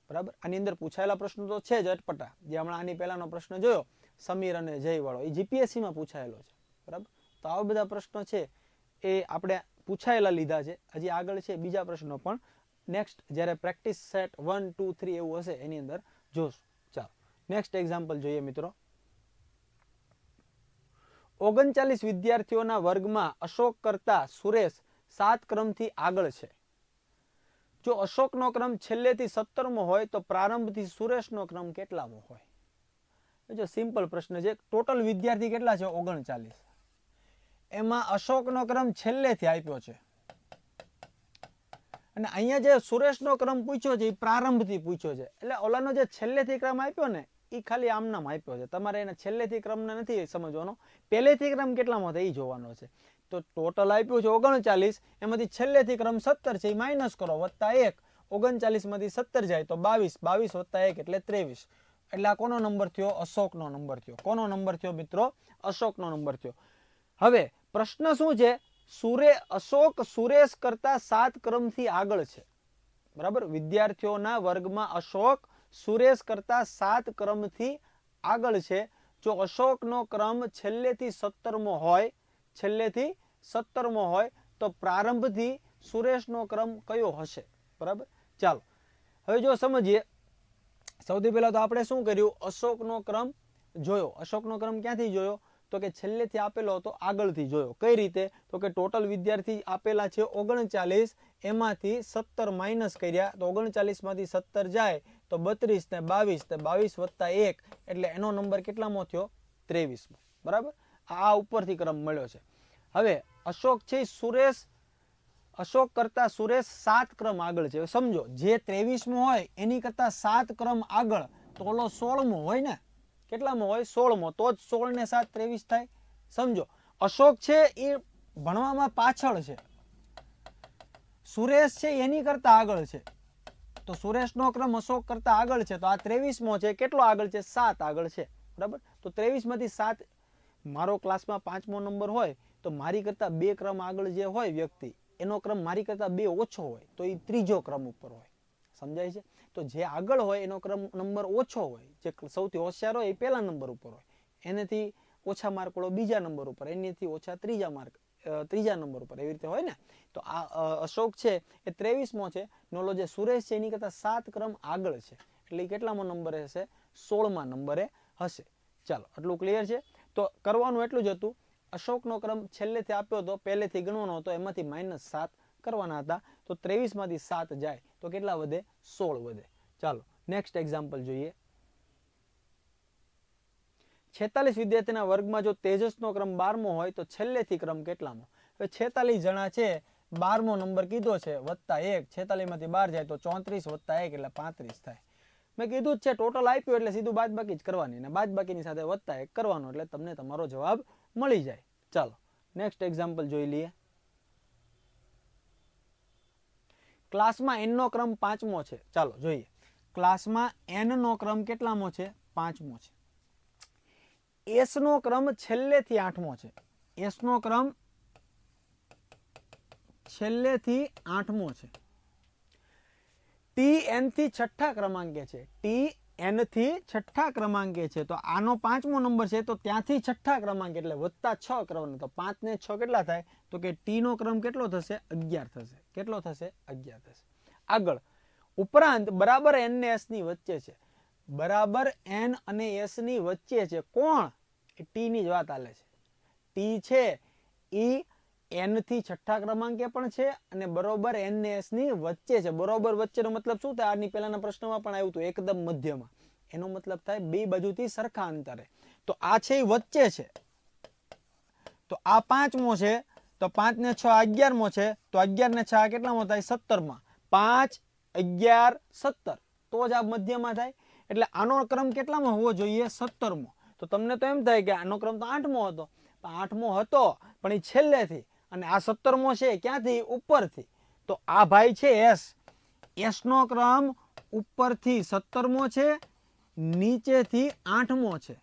બરાબર. આની અંદર પૂછાયેલા પ્રશ્નો તો છે જ અટપટા, જે હમણાં આની પહેલાનો પ્રશ્ન જોયો સમીર અને જય વાળો, એ જીપીએસસીમાં પૂછાયેલો છે. બરાબર. તો આવા બધા પ્રશ્નો છે એ આપણે પૂછાયેલા લીધા છે. હજી આગળ છે બીજા પ્રશ્નો પણ નેક્સ્ટ જ્યારે પ્રેક્ટિસ સેટ 1, 2, 3 એવું હશે એની અંદર જોશું. ચાલો, નેક્સ્ટ એક્ઝામ્પલ જોઈએ મિત્રો. 39 વિદ્યાર્થીઓના વર્ગમાં અશોક કરતા સુરેશ 7 ક્રમથી આગળ છે. જો અશોકનો ક્રમ છેલ્લેથી 17મો હોય તો પ્રારંભથી સુરેશનો ક્રમ કેટલામો હોય? જો સિમ્પલ પ્રશ્ન છે. ટોટલ વિદ્યાર્થી કેટલા છે? 39. એમાં અશોકનો ક્રમ છેલ્લેથી આપ્યો છે અને અહીંયા જે સુરેશનો ક્રમ પૂછ્યો છે એ પ્રારંભથી પૂછ્યો છે. એટલે ઓલાનો જે છેલ્લેથી ક્રમ આપ્યો ને એ ખાલી આમ નામ આપ્યો છે. તમારે એને છેલ્લેથી ક્રમને નથી સમજવાનો, પહેલેથી ક્રમ કેટલામાં થાય એ જોવાનો છે. તો ટોટલ આપ્યું છે 39, એમાંથી છેલ્લેથી ક્રમ 17 છે, એ માઇનસ કરો, વત્તા 1. 39 માંથી 17 જાય તો 22, 22 વત્તા 1 એટલે 23. એટલે આ કોનો નંબર થયો? અશોકનો નંબર થયો. કોનો નંબર થયો મિત્રો? અશોકનો નંબર થયો. હવે પ્રશ્ન શું છે? અશોક સુરેશ કરતા 7 ક્રમથી આગળ છે. બરાબર, વિદ્યાર્થીઓના વર્ગમાં અશોક સુરેશ કરતા 7 ક્રમથી આગળ છે. જો અશોકનો ક્રમ છેલ્લેથી 17મો હોય, તો પ્રારંભથી સુરેશનો ક્રમ કયો હશે? બરાબર, ચાલો હવે જો સમજીએ. સૌથી પહેલા તો આપણે શું કર્યું? અશોકનો ક્રમ જોયો. અશોકનો ક્રમ ક્યાંથી જોયો? તો કે છેલ્લેથી આપેલો હતો, આગળથી જોયો. કઈ રીતે? તો કે ટોટલ વિદ્યાર્થી આપેલા છે 39, એમાંથી 17 માઇનસ કર્યા તો 39 માંથી 17 જાય તો 32 ને 22 વત્તા 1 એટલે એનો નંબર કેટલામો થયો? 23મો. બરાબર, આ ઉપરથી ક્રમ મળ્યો છે. હવે અશોક છે અશોક કરતા સુરેશ 7 ક્રમ આગળ છે. સમજો, જે 23મો હોય એની કરતા 7 ક્રમ આગળ તો ઓલો 16મો હોય ને. કેટલામો હોય? 16મો. તો જ 16 ને 7 23 થાય. સમજો, અશોક છે એ ભણવામાં પાછળ છે, સુરેશ છે એની કરતા આગળ છે, તો સુરેશનો ક્રમ અશોક કરતા આગળ છે, તો આ 23મો છે. કેટલો આગળ છે? 7 આગળ છે. બરાબર, તો 23 માંથી 7, મારો ક્લાસમાં 5મો નંબર હોય તો મારી કરતા 2 ક્રમ આગળ જે હોય વ્યક્તિ, એનો ક્રમ મારી કરતા 2 ઓછો હોય તો એ ત્રીજો ક્રમ ઉપર હોય. સમજાય છે? તો જે આગળ હોય એનો ક્રમ નંબર ઓછો હોય, જે સૌથી હોશિયાર હોય એ પહેલા નંબર ઉપર હોય, એનેથી ઓછા માર્ક વાળો બીજા નંબર ઉપર, એનેથી ઓછા ત્રીજા નંબર ઉપર, એવી રીતે હોય ને. તો આ અશોક છે એ 23મો છે, નોલો જે સુરેશ છે એની કરતા 7 ક્રમ આગળ છે, એટલે કેટલામો નંબરે હશે? 16મા નંબરે હશે. ચાલો, આટલું ક્લિયર છે. તો કરવાનું એટલું જ હતું. અશોકનો ક્રમ છેલ્લેથી આપ્યો હતો, પહેલેથી ગણવાનો હતો, એમાંથી -7 કરવાના હતા. તો 23 માંથી 7 જાય તો કેટલા વધે? 16 વધે. ચાલો નેક્સ્ટ એક્ઝામ્પલ જોઈએ. 46 વિદ્યાર્થીના વર્ગમાં જો તેજસનો ક્રમ 12મો હોય તો છેલ્લેથી ક્રમ કેટલામો? હવે 46 જણા છે, 12મો નંબર કીધો છે, વત્તા 1. 46 માંથી 12 જાય તો 34 વત્તા 1 એટલે 35 થાય. મેં કીધું જ છે ટોટલ આપ્યું એટલે સીધું બાદબાકી જ કરવાની, અને બાદબાકીની સાથે વત્તા 1 કરવાનો એટલે તમને તમારો જવાબ મળી જાય. ચાલો નેક્સ્ટ એક્ઝામ્પલ જોઈ લઈએ. ક્લાસમાં n નો ક્રમ 5મો છે. ચાલો જોઈએ. ક્લાસમાં n નો ક્રમ કેટલામો છે? 5મો છે. s નો ક્રમ છેલ્લેથી 8મો છે. s નો ક્રમ છેલ્લેથી 8મો છે. tn થી છઠ્ઠા ક્રમાંકે છે. tn થી છઠ્ઠા ક્રમાંકે છે, તો આનો 5મો નંબર છે, તો ત્યાંથી છઠ્ઠા ક્રમાંક એટલે વત્તા 6 કરવાનો. તો 5 ને 6 કેટલા થાય? તો કે t નો ક્રમ કેટલો થશે? 11 થશે. કેટલો થશે? 11 થશે. આગળ ઉપરાંત બરાબર n ને s ની વચ્ચે છે. બરાબર n અને s ની વચ્ચે છે. કોણ? એ t ની જ વાત આલે છે. t છે એ n થી છઠ્ઠા ક્રમાંકે પણ છે અને બરોબર n ને s ની વચ્ચે છે. બરોબર વચ્ચેનો મતલબ શું થાય? આની પહેલાના પ્રશ્નમાં પણ આવ્યું હતું, એકદમ મધ્યમાં. એનો મતલબ થાય બે બાજુથી સરખા અંતરે. તો આ છે એ વચ્ચે છે, તો આ 5મો છે, તો 5 ને 6 11મો છે, તો 11 ને 6 કેટલામો થાય? 17માં. 5 11 17, તો જ આ મધ્યમાં થાય. એટલે આનો ક્રમ કેટલામાં હોવો જોઈએ? 17મો. તો તમને તો એમ થાય કે આનો ક્રમ તો 8મો હતો. 8મો હતો પણ એ છેલ્લેથી, અને આ 17મો છે ક્યાંથી? ઉપરથી. તો આ ભાઈ છે s નો ક્રમ ઉપરથી 17મો છે, નીચેથી 8મો છે.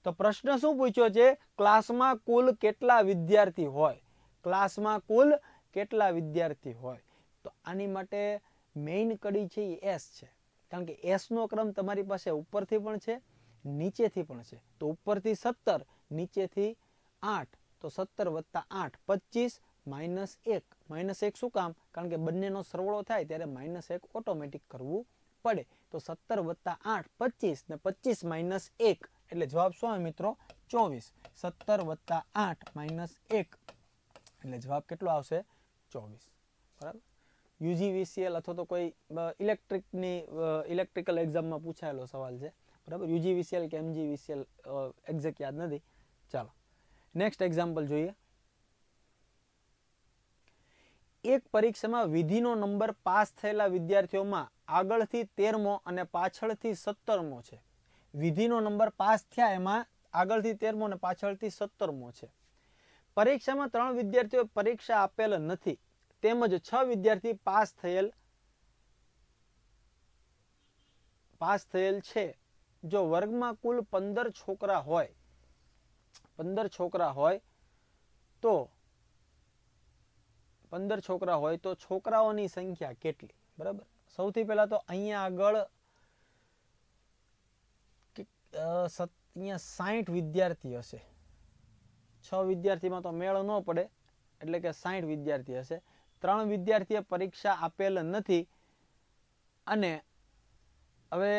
તો પ્રશ્ન શું પૂછ્યો છે? ક્લાસમાં કુલ કેટલા વિદ્યાર્થી હોય? ક્લાસમાં કુલ કેટલા વિદ્યાર્થી હોય? તો આની માટે મેઇન કડી છે એ s છે, કારણ કે s નો ક્રમ તમારી પાસે ઉપરથી પણ છે, નીચેથી પણ છે. તો ઉપરથી 17, નીચેથી 8, તો 17 વત્તા 8 25 -1. -1 શું કામ? કારણ કે બંનેનો સરવાળો થાય ત્યારે -1 ઓટોમેટિક કરવું પડે. તો 17 વત્તા 8 25 ને 25 -1 એટલે જવાબ શું આવે મિત્રો? 24. 17 વત્તા 8 માઇનસ 1 એટલે જવાબ કેટલો આવશે 24. બરાબર. યુજીવીસીએલ અથવા તો કોઈ ઇલેક્ટ્રિકલ એક્ઝામમાં પૂછાયેલો સવાલ છે. બરાબર. યુજીવીસીએલ કે એમજીવીસીએલ એક્ઝેક્ટ યાદ નથી. ચાલો નેક્સ્ટ એક્ઝામ્પલ જોઈએ. એક પરીક્ષામાં વિધિનો નંબર પાસ થયેલા વિદ્યાર્થીઓમાં આગળથી 13મો અને પાછળથી 17મો છે. વિધિનો નંબર પાસ થયા એમાં આગળથી 13મો અને પાછળથી 17મો છે. પરીક્ષામાં 3 વિદ્યાર્થીઓ પરીક્ષા આપેલ નથી તેમજ 6 વિદ્યાર્થી પાસ થયેલ છે. જો વર્ગમાં કુલ 15 છોકરા હોય તો છોકરાઓની સંખ્યા કેટલી? બરાબર. સૌથી પહેલા તો અહીંયા આગળ 60 વિદ્યાર્થી હશે. 6 વિદ્યાર્થીમાં તો મેળ ન પડે એટલે કે 60 વિદ્યાર્થી હશે. 3 વિદ્યાર્થીએ પરીક્ષા આપેલ નથી અને હવે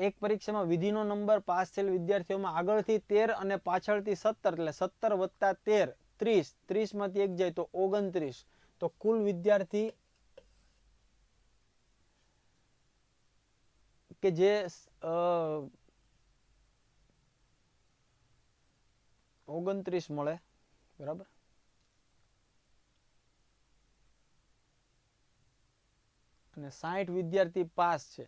એક પરીક્ષામાં વિધિનો નંબર પાસ થયેલ વિદ્યાર્થીઓમાં આગળથી 13 અને પાછળથી 17 એટલે 17 વત્તા 13 30. 30 માંથી 1 જાય તો 29. તો કુલ વિદ્યાર્થી કે જે 29 મળે. બરાબર. અને 60 વિદ્યાર્થી પાસ છે.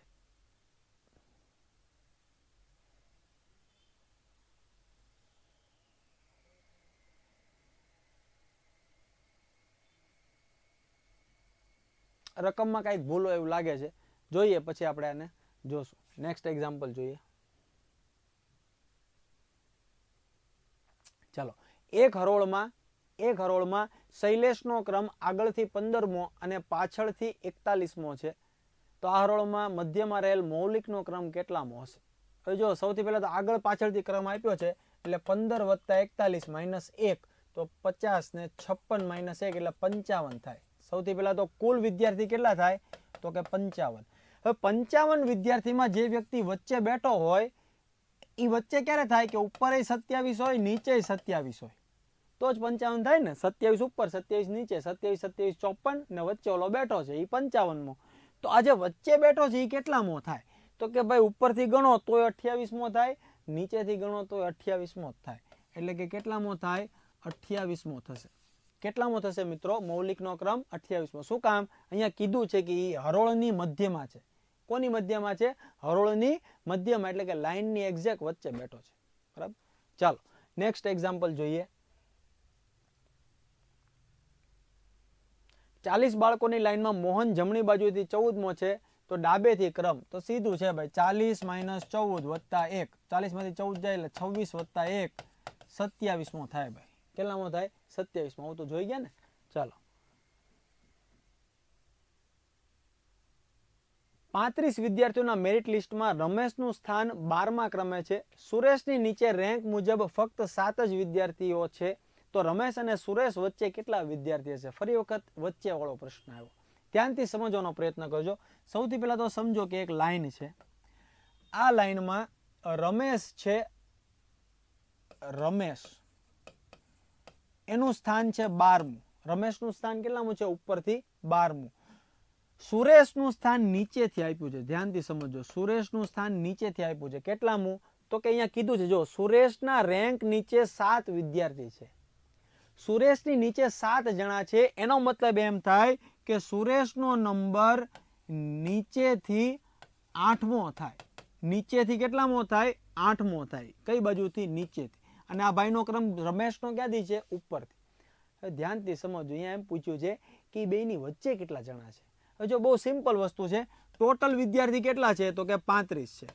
રકમમાં કઈક ભૂલો એવું લાગે છે. જોઈએ પછી આપણે આને જોશું. નેક્સ્ટ એક્ઝામ્પલ જોઈએ. ચાલો. એક હરોળમાં શૈલેષનો ક્રમ આગળથી 15મો અને પાછળથી 41મો છે. તો આ હરોળમાં મધ્યમાં રહેલ મૌલિકનો ક્રમ કેટલામો હશે? હવે જો સૌથી પહેલા તો આગળ પાછળથી ક્રમ આપ્યો છે એટલે 15 વત્તા 41 માઇનસ 1 તો 50 ને 56 માઇનસ 1 એટલે 55 થાય. સૌથી પહેલા તો કુલ વિદ્યાર્થી કેટલા થાય? તો કે 55. હવે 55 વિદ્યાર્થીમાં જે વ્યક્તિ વચ્ચે બેઠો હોય એ વચ્ચે ક્યારે થાય કે ઉપર 27 હોય નીચે 27 હોય તો જ 55 થાય ને. 27 ઉપર 27 નીચે 27 54 ને વચ્ચે ઓલો બેઠો છે એ 55મો. તો આ જે વચ્ચે બેઠો છે એ કેટલામો થાય? તો કે ભાઈ ઉપરથી ગણો તોય 28મો થાય, નીચેથી ગણો તોય 28મો જ થાય. એટલે કે કેટલામો થાય? 28મો થશે. કેટલામો થશે મિત્રો? મૌલિકનો ક્રમ 28મો. શું કામ? અહીંયા કીધું છે કે એ હરોળની મધ્યમાં છે. કોની મધ્યમાં છે? હરોળની મધ્યમાં એટલે કે લાઈનની એક્ઝેક્ટ વચ્ચે બેઠો છે. બરાબર. ચાલો નેક્સ્ટ એક્ઝામ્પલ જોઈએ. 40 બાળકોની લાઈનમાં મોહન જમણી બાજુથી 14મો છે તો ડાબેથી ક્રમ તો સીધું છે ભાઈ 40 માઇનસ 14 વત્તા 1. 40 માંથી 14 જાય એટલે 26 વત્તા 1 27મો થાય ભાઈ. કેટલામો થાય? 27મો. હું તો જોઈ ગયા ને. ચાલો 35 વિદ્યાર્થીઓના મેરિટ લિસ્ટમાં રમેશનું સ્થાન 12મા ક્રમે છે. સુરેશની નીચે રેન્ક મુજબ ફક્ત 7 જ વિદ્યાર્થીઓ છે. તો રમેશ અને સુરેશ વચ્ચે કેટલા વિદ્યાર્થી હશે? ફરી વખત વચ્ચે વાળો પ્રશ્ન આવ્યો. ધ્યાનથી સમજવાનો પ્રયત્ન કરજો. સૌથી પહેલા તો સમજો કે એક લાઈન છે. આ લાઈનમાં રમેશ છે. રમેશ એનું સ્થાન છે 12મું. રમેશનું સ્થાન કેટલામું છે? ઉપરથી 12મું. સુરેશનું સ્થાન નીચેથી આપ્યું છે. ધ્યાનથી સમજો. સુરેશનું સ્થાન નીચેથી આપ્યું છે. કેટલામું? તો કે અહીંયા કીધું છે જો સુરેશના રેન્ક નીચે 7 વિદ્યાર્થી છે. સુરેશની નીચે 7 જણા છે. એનો મતલબ એમ થાય કે સુરેશનો નંબર નીચેથી 8મો થાય. નીચેથી કેટલામો થાય? 8મો થાય. કઈ બાજુથી? નીચેથી. અને આ ભાઈનો ક્રમ રમેશનો ક્યાંથી છે? ઉપરથી. હવે ધ્યાનથી સમજો. અહીંયા એમ પૂછ્યું છે કે બેની વચ્ચે કેટલા જણા છે. હવે જો બહુ સિમ્પલ વસ્તુ છે. ટોટલ વિદ્યાર્થી કેટલા છે? તો કે 35 છે.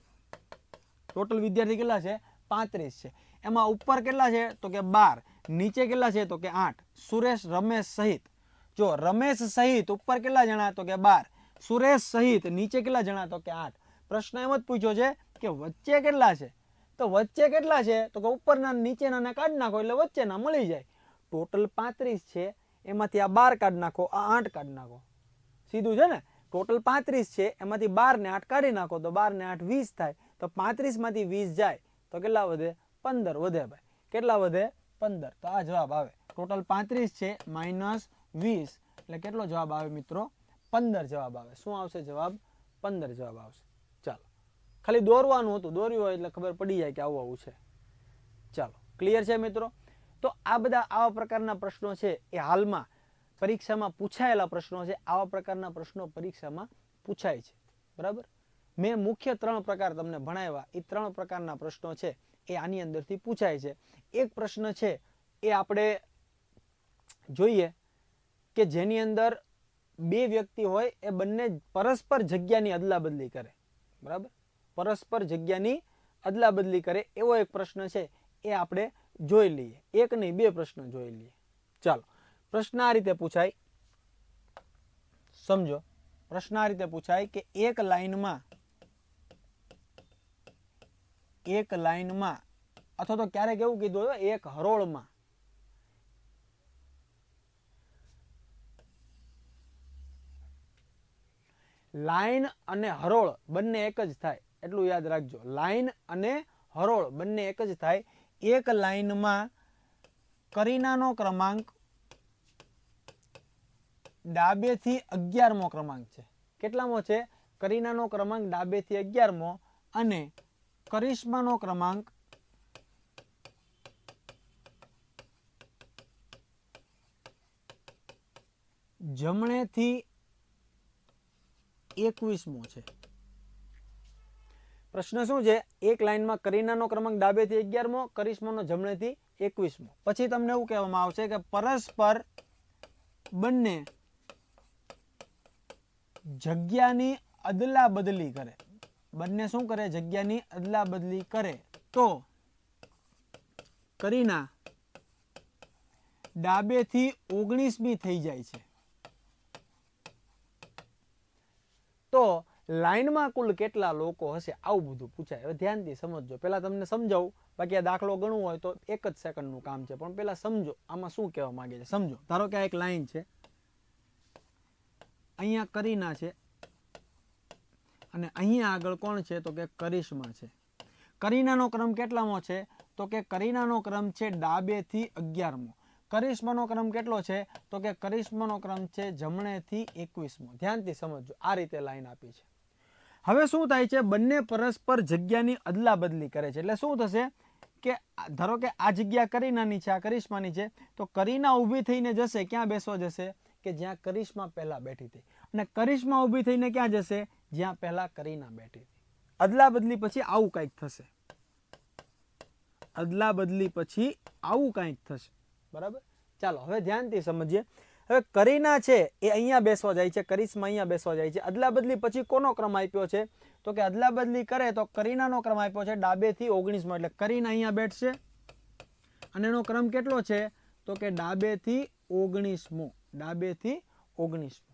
ટોટલ વિદ્યાર્થી કેટલા છે? 35 છે. એમાં ઉપર કેટલા છે? તો કે 12. નીચે કેટલા છે? તો કે 8. સુરેશ રમેશ સહિત. જો રમેશ સહિત ઉપર કેટલા જણા? તો કે 12. સુરેશ સહિત નીચે કેટલા જણા? તો કે 8. પ્રશ્ન એમ જ પૂછ્યો છે કે વચ્ચે કેટલા છે? તો વચ્ચે કેટલા છે? તો કે ઉપરના નીચેના કાઢી નાખો એટલે વચ્ચેના મળી જાય. ટોટલ 35 છે. એમાંથી આ 12 કાઢી નાખો, આ 8 કાઢી નાખો. સીધું છે ને. ટોટલ 35 છે. એમાંથી 12 ને 8 કાઢી નાખો તો 12 ને 8 20 થાય. તો 35 માંથી 20 જાય તો કેટલા વધે? 15 વધે ભાઈ. કેટલા વધે 15, તો આ જવાબ આવે. ટોટલ 35 છે -20 એટલે કેટલો જવાબ આવે મિત્રો? 15 જવાબ આવે. શું આવશે જવાબ? 15 જવાબ આવશે. ચાલો, ખાલી દોરવાનું હતું, દોર્યું હોય એટલે ખબર પડી જાય કે આવું આવું છે. ચાલો, ક્લિયર છે મિત્રો? તો આ બધા આવા પ્રકારના પ્રશ્નો છે એ હાલમાં પરીક્ષામાં પૂછાયેલા પ્રશ્નો છે. આવા પ્રકારના પ્રશ્નો પરીક્ષામાં પૂછાય છે, બરાબર. મેં મુખ્ય 3 પ્રકાર તમને ભણાવ્યા. એ 3 પ્રકારના પ્રશ્નો છે એ આની અંદરથી પૂછાય છે. એક પ્રશ્ન છે એ આપણે જોઈએ કે જેની અંદર 2 વ્યક્તિ હોય એ બંને પરસ્પર જગ્યાની અદલા બદલી કરે, બરાબર. પરસ્પર જગ્યાની અદલા બદલી કરે એવો એક પ્રશ્ન છે એ આપણે જોઈ લઈએ. એક નહીં 2 પ્રશ્ન જોઈ લઈએ. ચાલો, પ્રશ્ન આ રીતે પૂછાય, સમજો. પ્રશ્ન આ રીતે પૂછાય કે એક લાઈનમાં અથવા તો ક્યારેક એવું કીધું હોય એક હરોળમાં લાઈન અને હરોળ બંને એક જ થાય, એટલું યાદ રાખજો. લાઈન અને હરોળ બંને એક જ થાય. એક લાઈનમાં કરીનાનો ક્રમાંક ડાબેથી 11મો ક્રમાંક છે. કેટલામો છે? કરીનાનો ક્રમાંક ડાબેથી 11મો અને કરિશ્માનો ક્રમાંક જમણેથી 21મો છે. પ્રશ્ન શું છે? એક લાઈનમાં કરીનાનો ક્રમાંક ડાબેથી 11મો, કરિશ્માનો જમણેથી 21મો. પછી તમને એવું કહેવામાં આવશે કે પરસ્પર બંને જગ્યાની અદલા બદલી કરે. બંને શું કરે? જગ્યાની અદલા બદલી કરે તો કરીના ડાબેથી 19મી થઈ જાય છે. તો લાઈનમાં કુલ કેટલા લોકો હશે? આવું બધું પૂછાય. હવે ધ્યાનથી સમજજો. પહેલા તમને સમજાવું, બાકી આ દાખલો ગણવો હોય તો 1 જ સેકન્ડનું કામ છે, પણ પહેલા સમજો આમાં શું કહેવા માંગે છે. સમજો, ધારો કે આ એક લાઈન છે, અહીંયા કરીના છે અને અહીંયા આગળ કોણ છે? તો કે કરિશ્મા છે. કરીનાનો ક્રમ કેટલામો છે? તો કે કરીનાનો ક્રમ છે ડાબેથી 11મો. કરિશ્માનો ક્રમ કેટલો છે? તો કે કરિશ્માનો ક્રમ છે જમણેથી 21મો. ધ્યાનથી સમજજો, આ રીતે લાઈન આપી છે. હવે શું થાય છે? બંને પરસ્પર જગ્યાની અદલા બદલી કરે છે. એટલે શું થશે કે ધારો કે આ જગ્યા કરીનાની છે, આ કરિશ્માની છે, તો કરીના ઊભી થઈને જશે, ક્યાં બેસવા જશે? કે જ્યાં કરિશ્મા પહેલા બેઠી હતી. અને કરિશ્મા ઊભી થઈને ક્યાં જશે? જ્યાં પહેલા કરીના બેઠી હતી. અદલા બદલી પછી આવું કંઈક થશે. અદલા બદલી પછી આવું કંઈક થશે, બરાબર. ચાલો હવે ધ્યાનથી સમજીએ. હવે કરીના છે એ અહીંયા બેસવા જાય છે, કરિશ્મા અહીંયા બેસવા જાય છે. અદલા બદલી પછી કોનો ક્રમ આપ્યો છે? તો કે અદલા બદલી કરે તો કરીનાનો ક્રમ આપ્યો છે ડાબેથી 19મો. એટલે કરીના અહીંયા બેઠશે અને એનો ક્રમ કેટલો છે? તો કે ડાબેથી 19મો. ડાબેથી 19મો.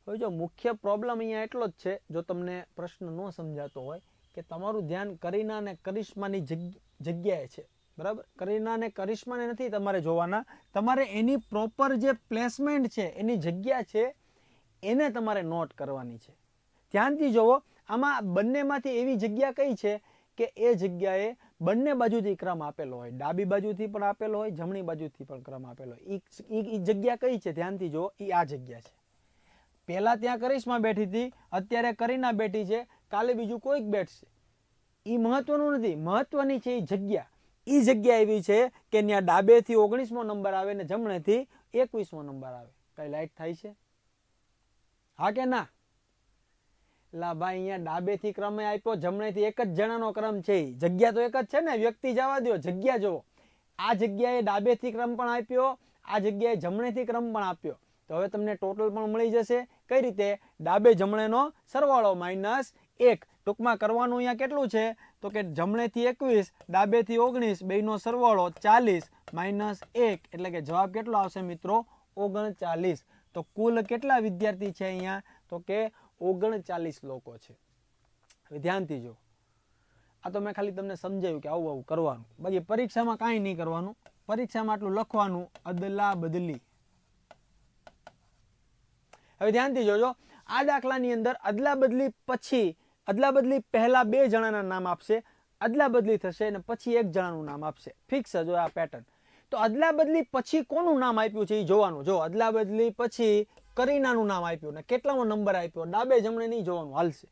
હવે જો મુખ્ય પ્રોબ્લેમ અહીંયા એટલો જ છે, જો તમને પ્રશ્ન ન સમજાતો હોય, કે તમારું ધ્યાન કરીના અને કરિશ્માની જગ્યાએ છે, બરાબર. કરીના અને કરિશ્માને નથી તમારે જોવાના, તમારે એની પ્રોપર જે પ્લેસમેન્ટ છે, એની જગ્યા છે, એને તમારે નોટ કરવાની છે. ધ્યાનથી જોવો, આમાં બંનેમાંથી એવી જગ્યા કઈ છે કે એ જગ્યાએ બંને બાજુથી ક્રમ આપેલો હોય, ડાબી બાજુથી પણ આપેલો હોય, જમણી બાજુથી પણ ક્રમ આપેલો હોય. એ જગ્યા કઈ છે? ધ્યાનથી જોવો, એ આ જગ્યા છે. પહેલા ત્યાં કરિશ્મા બેઠી હતી, અત્યારે કરીના બેઠી છે, કાલે બીજું કોઈક બેઠશે. એ મહત્વનું નથી, મહત્વની છે એ જગ્યા. એ જગ્યા એવી છે કે ત્યાં ડાબેથી 19મો નંબર આવે ને જમણેથી 21મો નંબર આવે. કઈ લાઈટ થાય છે? હા કે ના? લા ભાઈ, અહીંયા ડાબેથી ક્રમ આપ્યો, જમણેથી એક જ જણાનો ક્રમ છે. જગ્યા તો એક જ છે ને, વ્યક્તિ જવા દો, જગ્યા જોવો. આ જગ્યાએ ડાબેથી ક્રમ પણ આપ્યો, આ જગ્યાએ જમણેથી ક્રમ પણ આપ્યો. તો હવે તમને ટોટલ પણ મળી જશે. કઈ રીતે? ડાબે જમણેનો સરવાળો -1. ટૂંકમાં કરવાનું અહીંયા કેટલું છે? તો કે જમણેથી 21, ડાબેથી 19, બેયનો સરવાળો 40 -1. એટલે કે જવાબ કેટલો આવશે મિત્રો? 39. તો કુલ કેટલા વિદ્યાર્થી છે અહીંયા? તો કે 39 લોકો છે. હવે ધ્યાનથી જો, આ તો મેં ખાલી તમને સમજાવ્યું કે આવું આવું કરવાનું, બાકી પરીક્ષામાં કાંઈ નહીં કરવાનું. પરીક્ષામાં આટલું લખવાનું, અદલા બદલી. હવે ધ્યાનથી જોજો, આ દાખલાની અંદર અદલા બદલી પછી, અદલા બદલી પહેલા 2 જણાના નામ આપશે અદલા બદલી થશે અને પછી એક જણાનું નામ આપશે, ફિક્સ જ આ પેટર્ન. તો અદલા બદલી પછી કોનું નામ આપ્યું છે એ જોવાનું. જો અદલા બદલી પછી કરીનાનું નામ આપ્યું ને કેટલામો નંબર આપ્યો, ડાબે જમણે નહીં જોવાનું, હાલશે.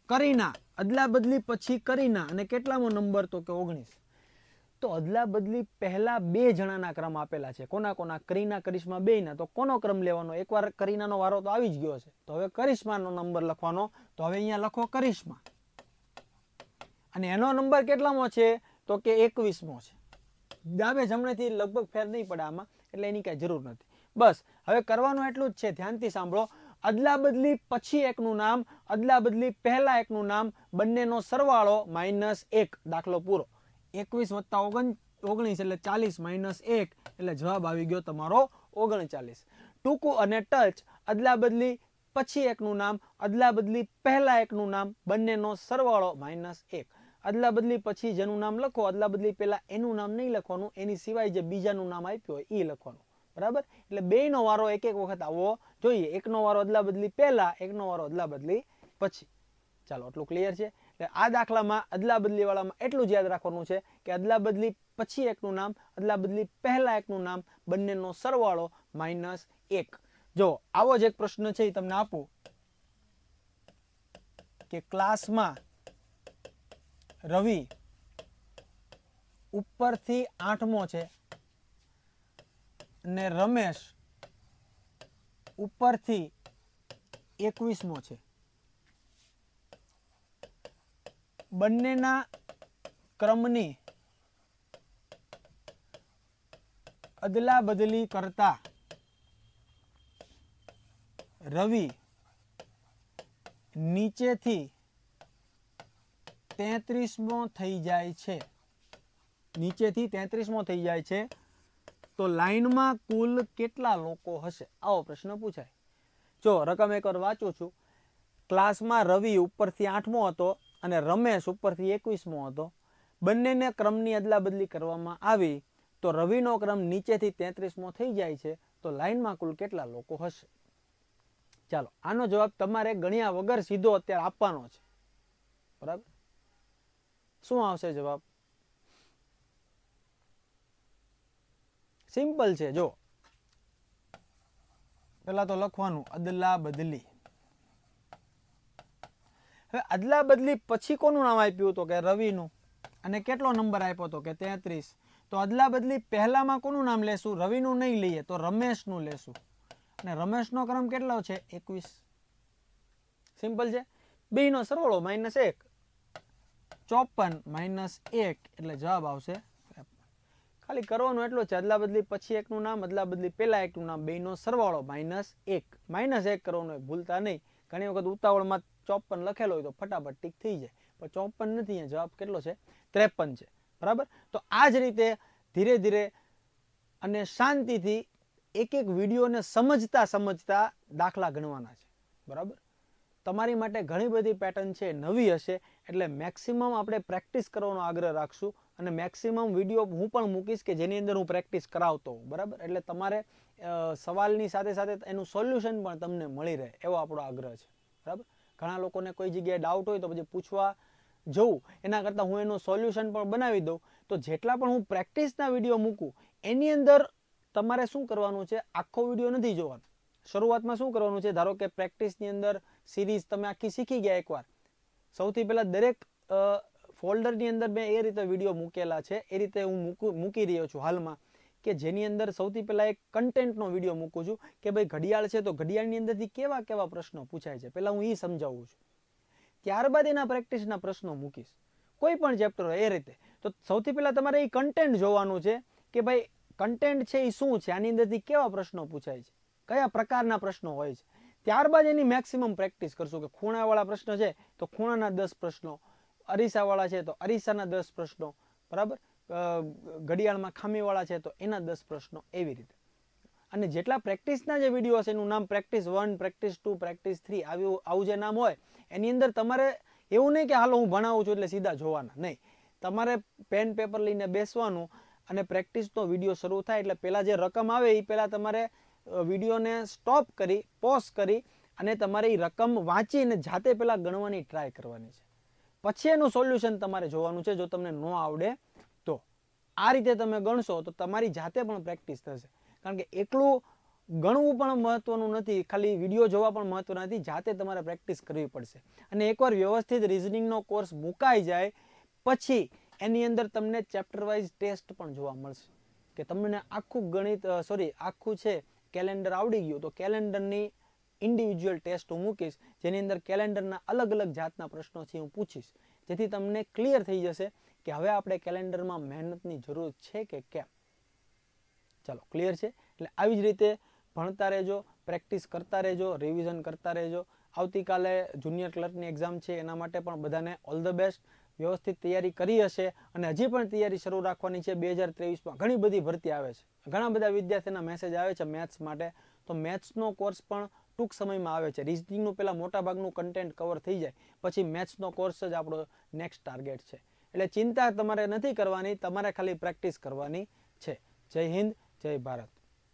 કરીના, અદલા બદલી પછી કરીના અને કેટલામો નંબર, તો કે 19. તો અદલા બદલી પહેલા બે જણાના ક્રમ આપેલા છે. કોના કોના? કરીના, કરિશ્મા બેયના. તો કોનો ક્રમ લેવાનો? એકવાર કરીનાનો વારો તો આવી જ ગયો છે, તો હવે કરિશ્માનો નંબર લખવાનો. તો હવે અહીંયા લખો કરિશ્મા, અને એનો નંબર કેટલામો છે? તો કે 21મો છે. ડાબે જમણેથી લગભગ ફેર નહીં પડે આમાં, એટલે એની કાંઈ જરૂર નથી. બસ હવે કરવાનું એટલું જ છે, ધ્યાનથી સાંભળો. અદલા બદલી પછી એકનું નામ, અદલા બદલી પહેલા એકનું નામ, બંનેનો સરવાળો -1. દાખલો પૂરો. 21 + 19 એટલે 40 - 1 એટલે જવાબ આવી ગયો તમારો 39. ટૂંકું અને ટચ, અદલા બદલી પછી એકનું નામ, અદલા બદલી પહેલા એકનું નામ, બંનેનો સરવાળો -1. અદલા બદલી પછી જેનું નામ લખો, અદલા બદલી પહેલા એનું નામ નહીં લખવાનું, એની સિવાય જે બીજાનું નામ આપ્યું હોય એ લખવાનું. બરાબર? એટલે બેયનો વારો એક એક વખત આવવો જોઈએ. એકનો વારો અદલા બદલી પહેલા, એકનો વારો અદલા બદલી પછી. ચાલો, આટલું ક્લિયર છે. એટલે આ દાખલામાં અદલા બદલી વાળામાં એટલું જ યાદ રાખવાનું છે કે અદલા બદલી પછી એકનું નામ, અદલા બદલી પહેલા એકનું નામ, બંનેનો સરવાળો -1. જો આવો જ એક પ્રશ્ન છે એ તમને આપું કે ક્લાસમાં રવિ ઉપરથી 8મો છે અને રમેશ ઉપરથી 21મો છે. બંનેના ક્રમની અદલા બદલી કરતા રવિ નીચેથી 33મો થઈ જાય છે. નીચેથી 33મો થઈ જાય છે તો લાઈનમાં કુલ કેટલા લોકો હશે? આવો પ્રશ્ન પૂછાય. જો રકમ એકવાર વાંચું છું. ક્લાસમાં રવિ ઉપરથી 8મો હતો અને રમેશ ઉપરથી 21મો હતો. બંનેને ક્રમની અદલા બદલી કરવામાં આવી તો રવિનો ક્રમ નીચેથી 33મો થઈ જાય છે તો લાઈનમાં કુલ કેટલા લોકો હશે? ચાલો, આનો જવાબ તમારે ગણ્યા વગર સીધો અત્યારે આપવાનો છે. બરાબર? શું આવશે જવાબ? સિમ્પલ છે. જો પેલા તો લખવાનું અદલા બદલી. હવે અદલા બદલી પછી કોનું નામ આપ્યું? તો કે રવિનું. અને કેટલો નંબર આપ્યો? તો કે 33. તો અદલા બદલી પહેલામાં કોનું નામ લેશું? રવિનું નહીં લઈએ તો રમેશનું લેશું. અને રમેશનો ક્રમ કેટલો છે? 21. સિમ્પલ છે. બેયનો સરવાળો -1. 54 - 1 એટલે જવાબ આવશે 53. ખાલી કરવાનું એટલું છે. અદલા બદલી પછી એકનું નામ, અદલા બદલી પહેલા એકનું નામ, બેયનો સરવાળો -1. -1 કરવાનું, ભૂલતા નહીં. ઘણી વખત ઉતાવળમાં 54 લખેલો હોય તો ફટાફટ ટીક થઈ જાય, પણ 54 નથી. અહીંયા જવાબ કેટલો છે? 53 છે. બરાબર? તો આ જ રીતે ધીરે ધીરે અને શાંતિથી એક એક વિડીયોને સમજતા દાખલા ગણવાના છે. બરાબર? તમારી માટે ઘણી બધી પેટર્ન છે, નવી હશે, એટલે મેક્સિમમ આપણે પ્રેક્ટિસ કરવાનો આગ્રહ રાખશું અને મેક્સિમમ વિડીયો હું પણ મૂકીશ કે જેની અંદર હું પ્રેક્ટિસ કરાવતો હોઉં. બરાબર? એટલે તમારે સવાલની સાથે સાથે એનું સોલ્યુશન પણ તમને મળી રહે એવો આપણો આગ્રહ છે. બરાબર? ઘણા લોકોને કોઈ જગ્યાએ ડાઉટ હોય તો પછી પૂછવા જવું, એના કરતાં હું એનું સોલ્યુશન પણ બનાવી દઉં. તો જેટલા પણ હું પ્રેક્ટિસના વિડીયો મૂકું એની અંદર તમારે શું કરવાનું છે? આખો વિડીયો નથી જોવાનો. શરૂઆતમાં શું કરવાનું છે? ધારો કે પ્રેક્ટિસની અંદર સિરીઝ તમે આખી શીખી ગયા એકવાર, સૌથી પહેલાં દરેક ફોલ્ડરની અંદર મેં એ રીતે વિડીયો મૂકેલા છે, એ રીતે હું મૂકી રહ્યો છું હાલમાં, કે જેની અંદર સૌથી પહેલાં એક કન્ટેન્ટનો વિડીયો મૂકું છું કે ભાઈ ઘડિયાળ છે તો ઘડિયાળની અંદરથી કેવા કેવા પ્રશ્નો પૂછાય છે, પહેલાં હું એ સમજાવું છું. ત્યારબાદ એના પ્રેક્ટિસના પ્રશ્નો મૂકીશ, કોઈ પણ ચેપ્ટર હોય એ રીતે. તો સૌથી પહેલાં તમારે એ કન્ટેન્ટ જોવાનું છે કે ભાઈ કન્ટેન્ટ છે એ શું છે, આની અંદરથી કેવા પ્રશ્નો પૂછાય છે, કયા પ્રકારના પ્રશ્નો હોય છે. ત્યારબાદ એની મેક્સિમમ પ્રેક્ટિસ કરશું કે ખૂણાવાળા પ્રશ્ન છે તો ખૂણાના 10 પ્રશ્નો, અરીસાવાળા છે તો અરીસાના 10 પ્રશ્નો, બરાબર, ઘડિયાળમાં ખામીવાળા છે તો એના 10 પ્રશ્નો, એવી રીતે. અને જેટલા પ્રેક્ટિસના જે વિડીયો હશે એનું નામ પ્રેક્ટિસ 1, પ્રેક્ટિસ 2, પ્રેક્ટિસ 3 આવું જે નામ હોય, એની અંદર તમારે એવું નહીં કે હાલો હું ભણાવું છું એટલે સીધા જોવાના, નહીં. તમારે પેન પેપર લઈને બેસવાનું અને પ્રેક્ટિસનો વિડીયો શરૂ થાય એટલે પહેલાં જે રકમ આવે એ પહેલાં તમારે વિડીયોને સ્ટોપ કરી, પોઝ કરી અને તમારે એ રકમ વાંચીને જાતે પહેલાં ગણવાની ટ્રાય કરવાની છે. પછી એનું સોલ્યુશન તમારે જોવાનું છે જો તમને ન આવડે તો. આ રીતે તમે ગણશો તો તમારી જાતે પણ પ્રેક્ટિસ થશે. કારણ કે એકલું ગણવું પણ મહત્વનું નથી, ખાલી વિડીયો જોવા પણ મહત્વના નથી, જાતે તમારે પ્રેક્ટિસ કરવી પડશે. અને એકવાર વ્યવસ્થિત રિઝનિંગનો કોર્સ મુકાઈ જાય પછી એની અંદર તમને ચેપ્ટર વાઇઝ ટેસ્ટ પણ જોવા મળશે કે તમને આખું આખું છે કેલેન્ડર આવડી ગયું તો કેલેન્ડરની ઇન્ડિવિજ્યુઅલ ટેસ્ટ હું મૂકીશ, જેની અંદર કેલેન્ડરના અલગ અલગ જાતના પ્રશ્નો છે હું પૂછીશ, જેથી તમને ક્લિયર થઈ જશે કે હવે આપણે કેલેન્ડરમાં મહેનતની જરૂર છે કે કેમ. ચાલો, ક્લિયર છે? એટલે આવી જ રીતે ભણતા રહેજો, પ્રેક્ટિસ કરતા રહેજો, રિવિઝન કરતા રહેજો. આવતીકાલે જુનિયર ક્લર્કની એક્ઝામ છે, એના માટે પણ બધાને ઓલ ધ બેસ્ટ. વ્યવસ્થિત તૈયારી કરી હશે અને હજી પણ તૈયારી શરૂ રાખવાની છે. 2023માં ઘણી બધી ભરતી આવે છે, ઘણા બધા વિદ્યાર્થીના મેસેજ આવે છે મેથ્સ માટે, તો મેથ્સનો કોર્સ પણ ટૂંક સમયમાં આવે છે. રિઝનિંગનું પહેલાં મોટાભાગનું કન્ટેન્ટ કવર થઈ જાય પછી મેથ્સનો કોર્સ જ આપણો નેક્સ્ટ ટાર્ગેટ છે. એટલે ચિંતા તમારે નથી કરવાની, તમારે ખાલી પ્રેક્ટિસ કરવાની છે. જય હિન્દ, જય ભારત.